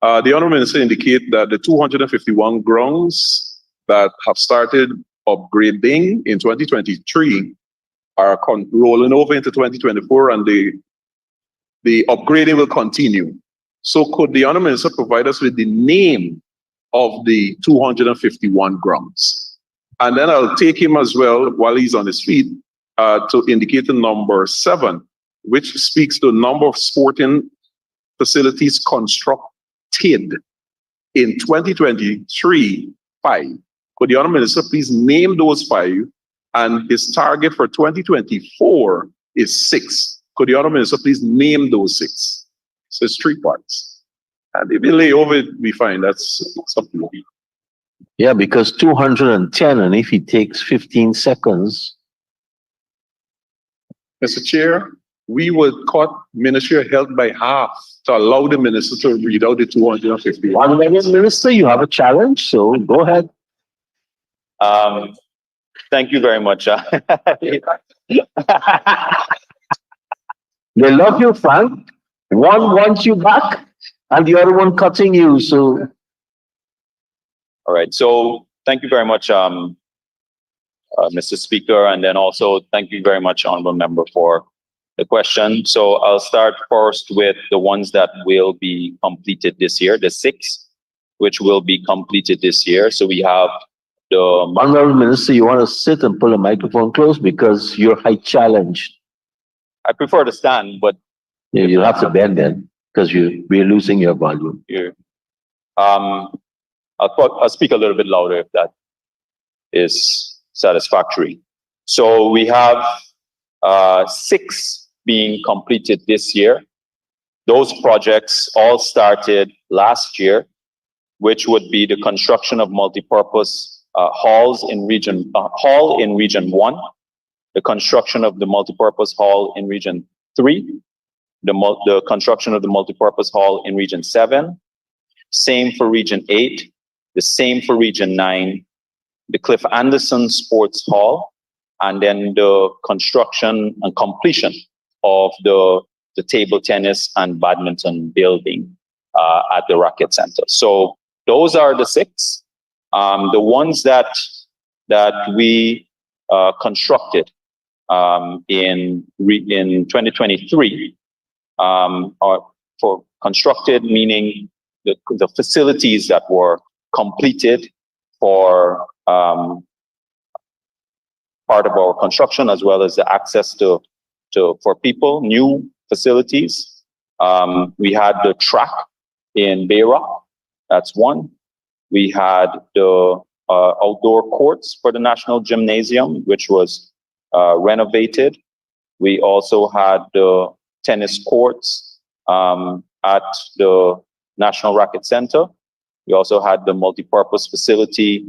The Honourable Minister indicate that the 251 grounds that have started upgrading in 2023 are rolling over into 2024, and the upgrading will continue. So could the Honourable Minister provide us with the name of the 251 grounds? And then I'll take him as well, while he's on his feet, to indicate the number 7, which speaks to the number of sporting facilities constructed in 2023, 5. Could the Honourable Minister please name those 5? And his target for 2024 is 6. Could the Honourable Minister please name those 6? So it's 3 parts. And if you lay over it, we find that's something. Yeah, because 210, and if he takes 15 seconds. Mr. Chair, we would cut Ministry of Health by half to allow the minister to read out the 251. Honorable Minister, you have a challenge, so go ahead. Thank you very much. They love you, Frank. One wants you back, and the other one cutting you. So, all right. So thank you very much, Mr. Speaker, and then also thank you very much, Honourable Member, for the question. So I'll start first with the ones that will be completed this year, the 6, which will be completed this year. So we have the Honourable Minister, you want to sit and pull the microphone close because you're height challenged. I prefer to stand, but Yeah, you'll have to bend then because we're losing your volume. here, I'll speak a little bit louder if that is satisfactory. So we have 6 being completed this year. Those projects all started last year, which would be the construction of multipurpose halls in region 1, the construction of the multipurpose hall in region 3, the construction of the multipurpose hall in region 7, same for region 8, the same for region 9, the Cliff Anderson Sports Hall, and then the construction and completion of the table tennis and badminton building at the Racket Center. So those are the 6. The ones that we constructed in 2023 are for constructed, meaning the facilities that were completed for part of our construction, as well as the access to for people, new facilities. We had the track in Beira, that's one. We had the outdoor courts for the National Gymnasium, which was renovated. We also had the tennis courts at the National Racket Center. We also had the multipurpose facility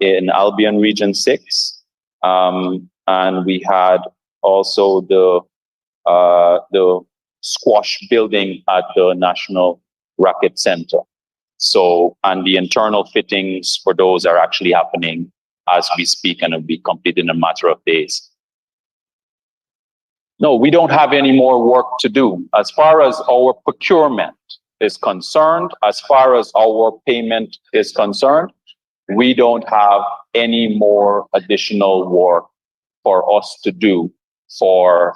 in Albion Region 6. And we had also the squash building at the National Racket Center. So, and the internal fittings for those are actually happening as we speak, and will be completed in a matter of days. No, we don't have any more work to do. As far as our procurement is concerned, as far as our payment is concerned, we don't have any more additional work for us to do for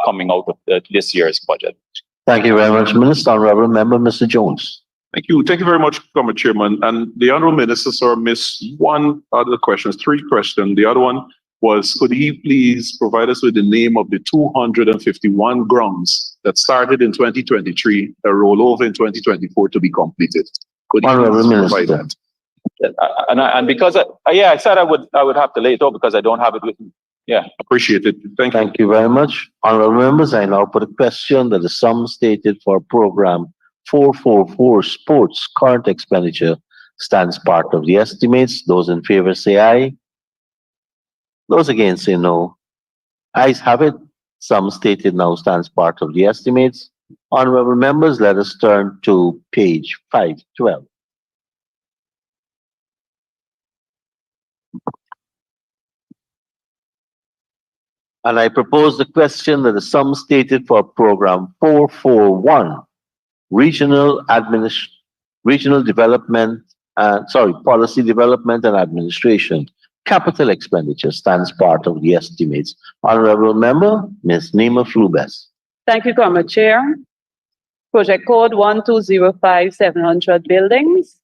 coming out of this year's budget. Thank you very much, Minister. Honorable Member, Mr. Jones. Thank you. Thank you very much, Comrade Chairman. And the Honourable Minister, sir, missed one out of the questions, 3 questions. The other one was, could he please provide us with the name of the 251 grounds that started in 2023, that roll over in 2024 to be completed? Could he Honourable please provide Minister. that? And because I said I would have to lay it out because I don't have it with me. Yeah. Appreciate it. Thank you. Thank you very much. Honourable members, I now put a question that the sum stated for program 444 sports current expenditure stands part of the estimates. Those in favor say aye. Those against say no. Ayes have it. Sum stated now stands part of the estimates. Honourable members, let us turn to page 512. And I propose the question that the sum stated for program 441, regional development, policy development and administration, capital expenditure stands part of the estimates. Honourable Member, Ms. Nima Flubes. Thank you, Comrade Chair. Project code 1205700 buildings.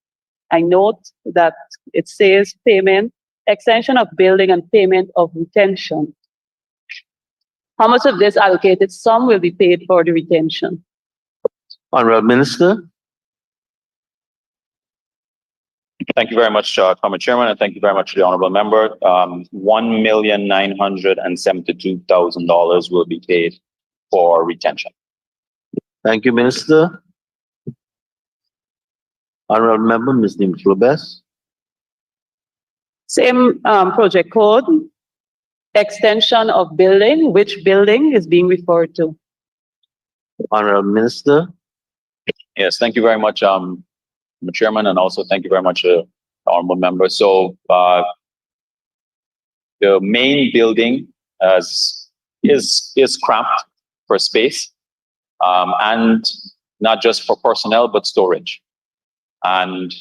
I note that it says payment, extension of building and payment of retention. How much of this allocated sum will be paid for the retention? Honourable Minister. Thank you very much, Comrade Chairman, and thank you very much to the Honourable Member. $1,972,000 will be paid for retention. Thank you, Minister. Honourable Member, Ms. Nima Flubes. Same project code, extension of building. Which building is being referred to? Honourable Minister. Yes, thank you very much, Mr. Chairman, and also thank you very much, Honourable Member. So the main building is cramped for space, and not just for personnel, but storage. And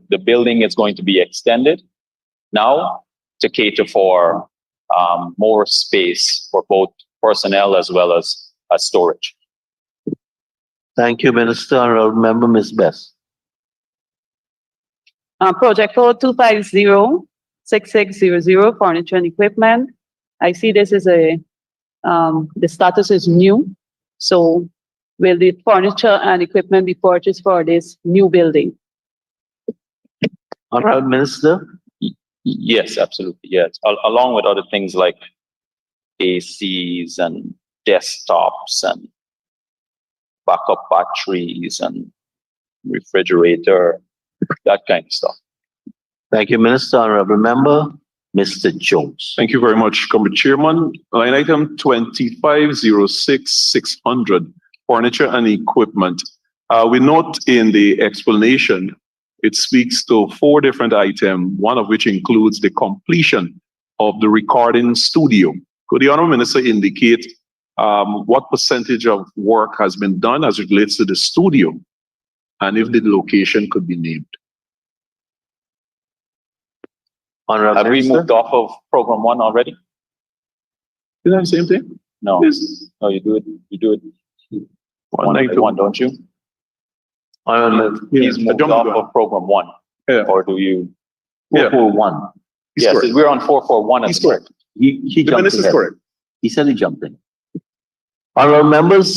the building is going to be extended now to cater for more space for both personnel as well as storage. Thank you, Minister. Honourable Member, Ms. Bess. Project code 2506600, furniture and equipment. I see this is the status is new. So will the furniture and equipment be purchased for this new building? Honourable Minister. Yes, absolutely. Yes, along with other things like ACs and desktops and backup batteries and refrigerator, that kind of stuff. Thank you, Minister. Honourable Member, Mr. Jones. Thank you very much, Comrade Chairman. Line item 2506600, furniture and equipment. We note in the explanation, it speaks to 4 different items, one of which includes the completion of the recording studio. Could the Honorable Minister indicate what percentage of work has been done as it relates to the studio, and if the location could be named? Honorable Have we Minister? moved off of program 1 already? Is that the same thing? No. Yes. No, you do it. You do it one by 192. one, don't you? Honorable He's I moved jumped off the gun. of program 1, Yeah. or do you? Yeah. 441. He's Yes, correct. we're on 441 at He's the moment. correct. He The jumped minister is ahead. correct. He said he jumped in. Honorable members,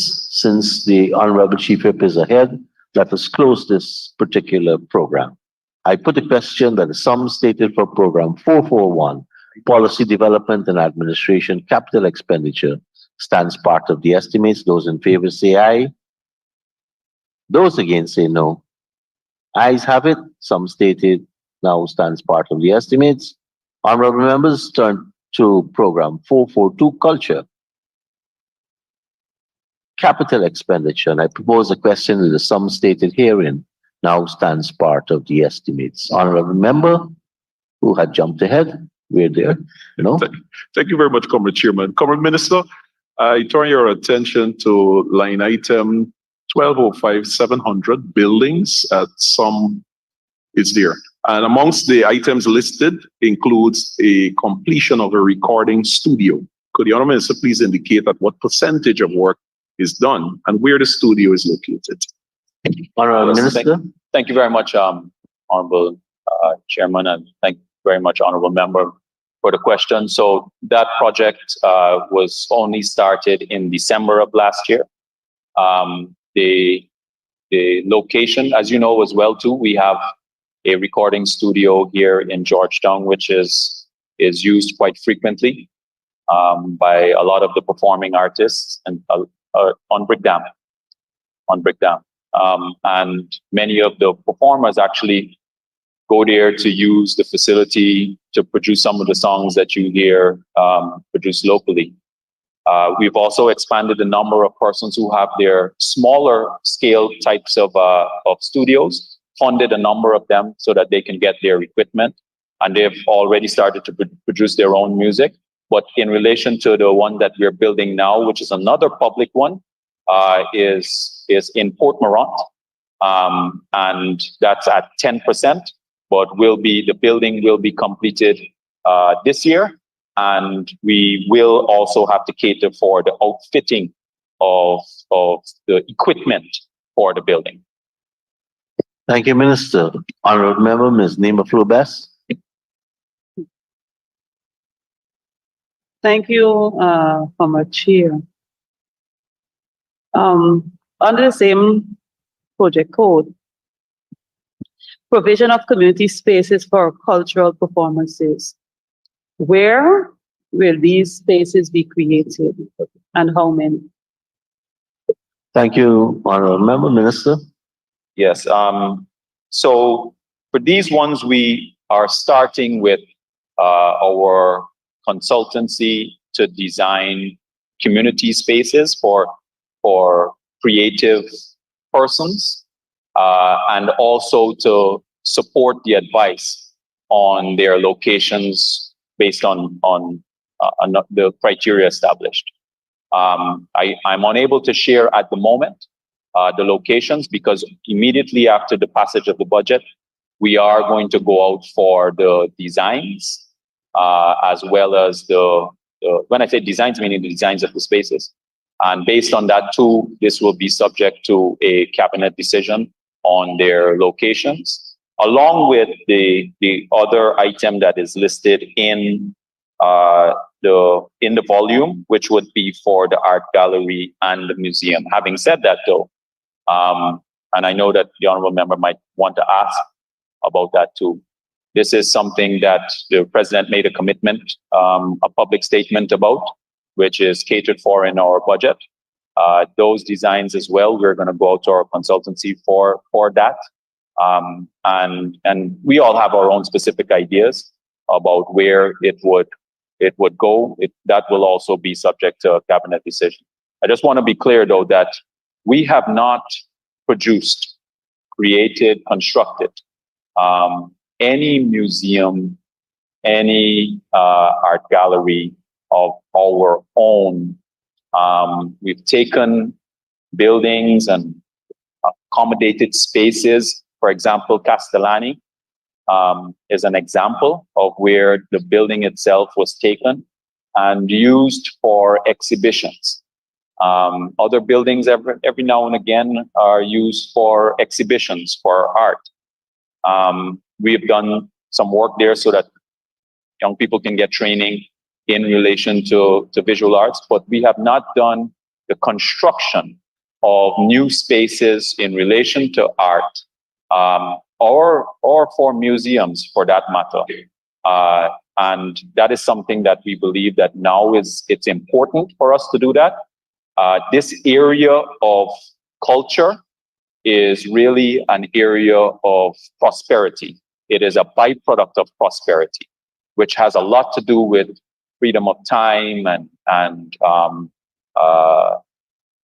since the Honorable Chief Whip is ahead, let us close this particular program. I put a question that the sum stated for program 441, Policy Development and Administration, Capital Expenditure, stands part of the estimates. Those in favor say aye. Those against say no. Ayes have it. Sum stated now stands part of the estimates. Honorable members, turn to program 442, Culture. Capital expenditure, and I propose a question that the sum stated herein now stands part of the estimates. Honorable member who had jumped ahead, we're there. No? Thank you very much, Comrade Chairman. Comrade Minister, I turn your attention to line item 1205-700, buildings at some is there. And amongst the items listed includes a completion of a recording studio. Could the Honorable Minister please indicate at what percentage of work is done and where the studio is located? Honorable Yes, Minister. Thank you very much, Honorable Chairman, and thank you very much, Honorable Member, for the question. So that project was only started in December of last year. The location, as you know as well too, we have a recording studio here in Georgetown, which is used quite frequently by a lot of the performing artists and on Brick Dam. And many of the performers actually go there to use the facility to produce some of the songs that you hear produced locally. We've also expanded the number of persons who have their smaller scale types of studios, funded a number of them so that they can get their equipment, and they've already started to produce their own music. But in relation to the one that we're building now, which is another public one, is in Port Morant, and that's at 10%. But the building will be completed this year, and we will also have to cater for the outfitting of the equipment for the building. Thank you, Minister. Honorable Member, Ms. Nima Flobess. Thank you, former Chair. Under the same project code, provision of community spaces for cultural performances. Where will these spaces be created and how many? Thank you, Honorable Member. Minister. Yes. So for these ones, we are starting with our consultancy to design community spaces for creative persons, and also to support the advice on their locations based on the criteria established. I'm unable to share at the moment the locations, because immediately after the passage of the budget, we are going to go out for the designs, as well as when I say designs, meaning the designs of the spaces. And based on that too, this will be subject to a cabinet decision on their locations, along with the other item that is listed in the volume, which would be for the art gallery and the museum. Having said that though, and I know that the Honorable Member might want to ask about that too. This is something that the President made a commitment, a public statement about, which is catered for in our budget. Those designs as well, we're going to go out to our consultancy for that. And we all have our own specific ideas about where it would go. That will also be subject to a cabinet decision. I just want to be clear though that we have not produced, created, constructed any museum, any art gallery of our own. We've taken buildings and accommodated spaces. For example, Castellani is an example of where the building itself was taken and used for exhibitions. Other buildings every now and again are used for exhibitions for art. We've done some work there so that young people can get training in relation to visual arts, but we have not done the construction of new spaces in relation to art, or for museums for that matter. And that is something that we believe that now it's important for us to do that. This area of culture is really an area of prosperity. It is a byproduct of prosperity, which has a lot to do with freedom of time and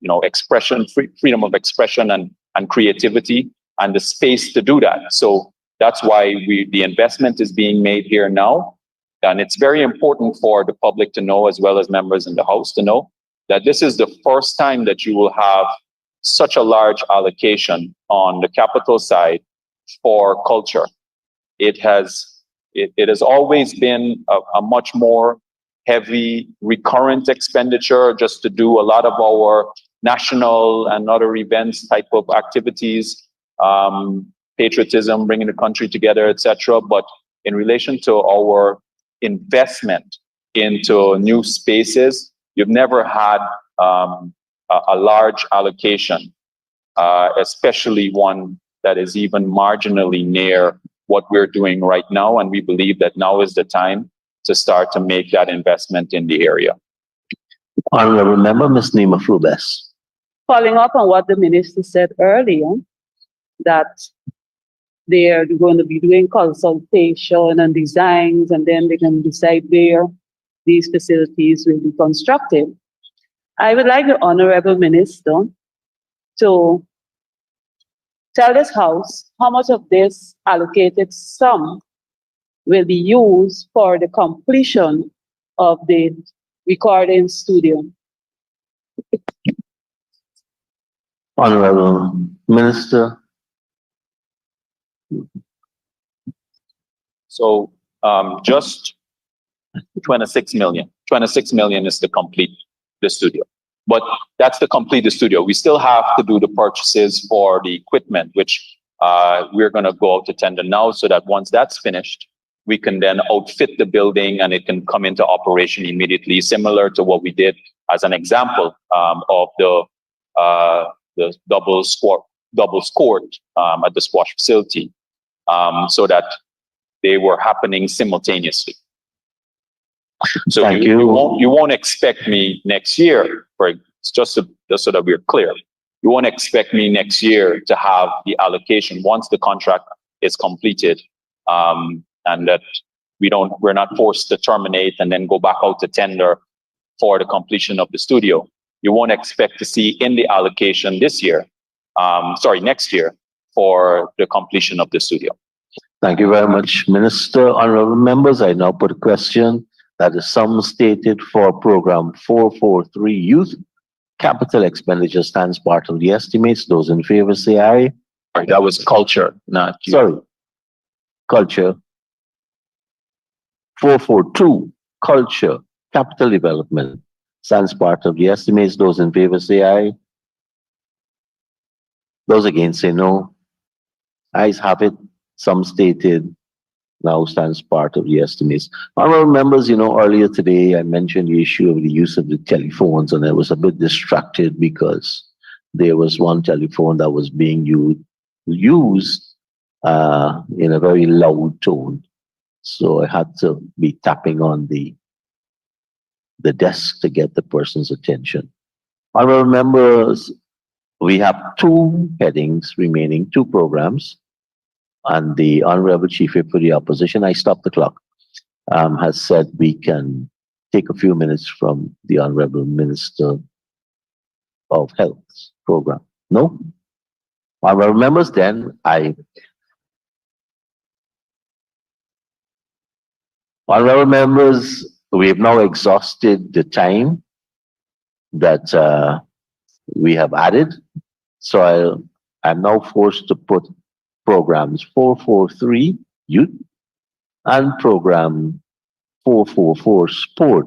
you know, expression, freedom of expression and creativity and the space to do that. So that's why the investment is being made here now. And it's very important for the public to know, as well as members in the House to know, that this is the first time that you will have such a large allocation on the capital side for culture. It has always been a much more heavy recurrent expenditure just to do a lot of our national and other events type of activities, patriotism, bringing the country together, etc. But in relation to our investment into new spaces, you've never had a large allocation, especially one that is even marginally near what we're doing right now. And we believe that now is the time to start to make that investment in the area. Honorable Member, Ms. Nima Flubes. Following up on what the minister said earlier, that they are going to be doing consultation and designs, and then they can decide where these facilities will be constructed. I would like the Honorable Minister to tell this House how much of this allocated sum will be used for the completion of the recording studio. Honorable Minister. So just 26 million. 26 million is to complete the studio. But that's to complete the studio. We still have to do the purchases for the equipment, which we're going to go out to tender now, so that once that's finished, we can then outfit the building and it can come into operation immediately, similar to what we did as an example of the doubles court at the squash facility, so that they were happening simultaneously. So you won't expect me next year, just so that we're clear. You won't expect me next year to have the allocation once the contract is completed, and that we're not forced to terminate and then go back out to tender for the completion of the studio. You won't expect to see in the allocation next year for the completion of the studio. Thank you very much, Minister. Honorable members, I now put a question that the sum stated for program 443 Youth Capital Expenditure stands part of the estimates. Those in favor say aye. Sorry, that was culture, not youth. Sorry. Culture. 442 Culture Capital Development stands part of the estimates. Those in favor say aye. Those against say no. Ayes have it. Sum stated now stands part of the estimates. Honorable members, earlier today I mentioned the issue of the use of the telephones, and I was a bit distracted because there was one telephone that was being used in a very loud tone. So I had to be tapping on the desk to get the person's attention. Honorable members, we have 2 headings remaining, 2 programs. And the Honorable Chief Whip for the Opposition, I stopped the clock, has said we can take a few minutes from the Honorable Minister of Health's program. No? Honorable members, then Honorable members, we have now exhausted the time that we have added. So I'm now forced to put programs 443 youth and program 444 sport,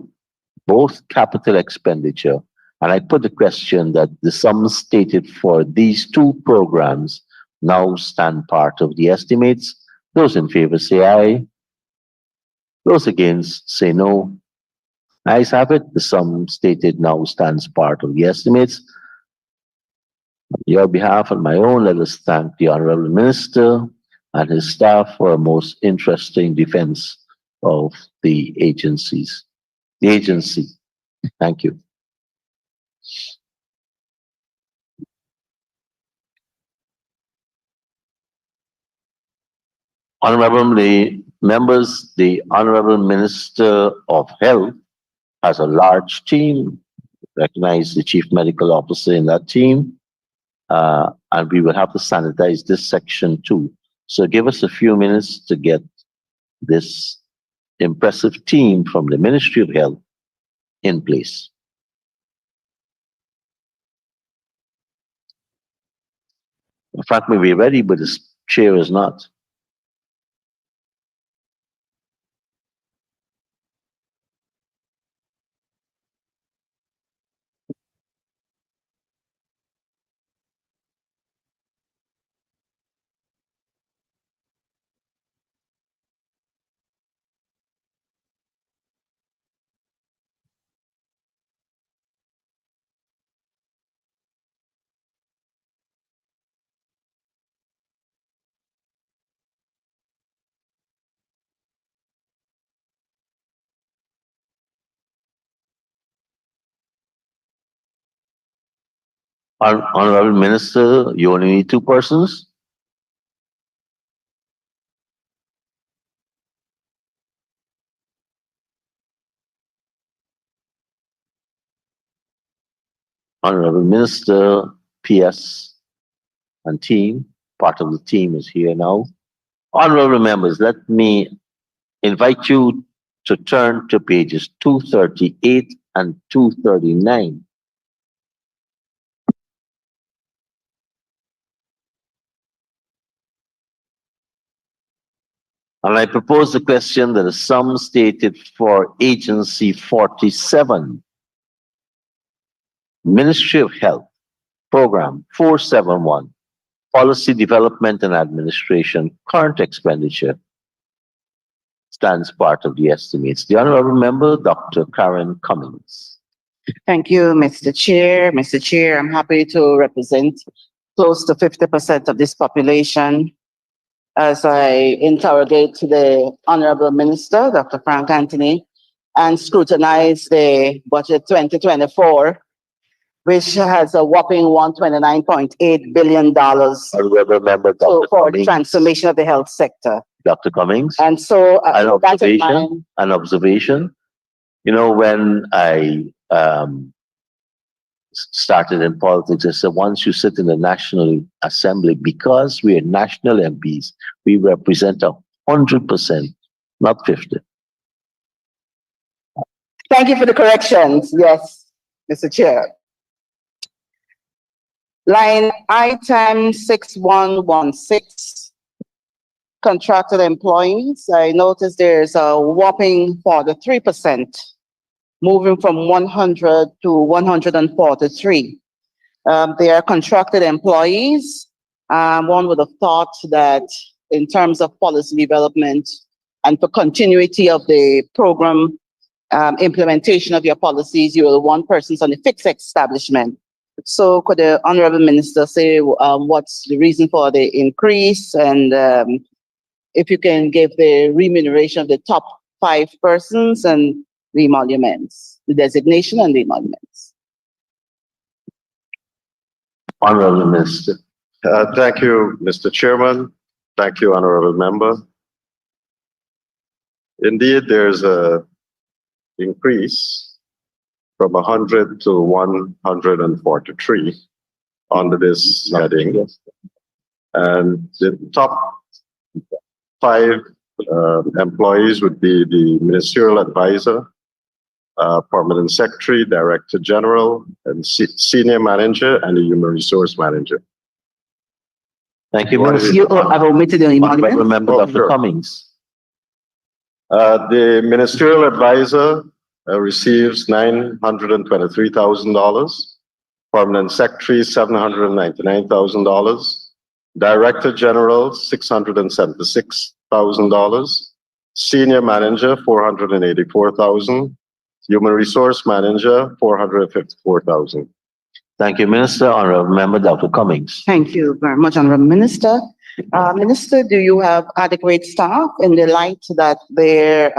both capital expenditure. And I put the question that the sums stated for these two programs now stand part of the estimates. Those in favor say aye. Those against say no. Ayes have it. The sum stated now stands part of the estimates. On your behalf and my own, let us thank the Honorable Minister and his staff for a most interesting defense of the agency. Thank you. Honorable members, the Honorable Minister of Health has a large team. Recognize the Chief Medical Officer in that team. And we will have to sanitize this section too. So give us a few minutes to get this impressive team from the Ministry of Health in place. In fact, we're ready, but the chair is not. Honorable Minister, you only need two persons? Honorable Minister, PS and team, part of the team is here now. Honorable members, let me invite you to turn to pages 238 and 239. And I propose the question that the sum stated for Agency 47, Ministry of Health, Program 471, Policy Development and Administration, current expenditure, stands part of the estimates. The Honorable Member, Dr. Karen Cummings. Thank you, Mr. Chair. Mr. Chair, I'm happy to represent close to 50% of this population as I interrogate the Honorable Minister, Dr. Frank Anthony, and scrutinize the budget 2024, which has a whopping $129.8 billion Honorable Member, Dr. for the Cummings. transformation of the health sector. Dr. Cummings. And so, An observation. You know, when I started in politics, I said, once you sit in the National Assembly, because we are national MPs, we represent 100%, not 50. Thank you for the corrections. Yes, Mr. Chair. Line item 6116, contracted employees. I noticed there's a whopping 43%, moving from 100 to 143. They are contracted employees. One would have thought that in terms of policy development and for continuity of the program implementation of your policies, you will want persons on the fixed establishment. So could the Honorable Minister say what's the reason for the increase, and if you can give the remuneration of the top 5 persons and the emoluments, the designation and the emoluments. Honorable Minister. Thank you, Mr. Chairman. Thank you, Honorable Member. Indeed, there's a increase from 100 to 143 under this heading. And the top 5 Employees would be the ministerial advisor, permanent secretary, director general, and senior manager, and the human resource manager. Thank you, What Minister. is You, I've omitted the Honorable emoluments. Member Oh, Dr. sure. Cummings. The ministerial advisor receives $923,000. Permanent secretary, $799,000. Director general, $676,000. Senior manager, $484,000. Human resource manager, $454,000. Thank you, Minister. Honorable Member Dr. Cummings. Thank you very much, Honorable Minister. Minister, do you have adequate staff in the light that there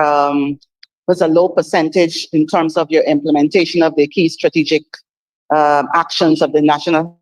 was a low percentage in terms of your implementation of the key strategic actions of the National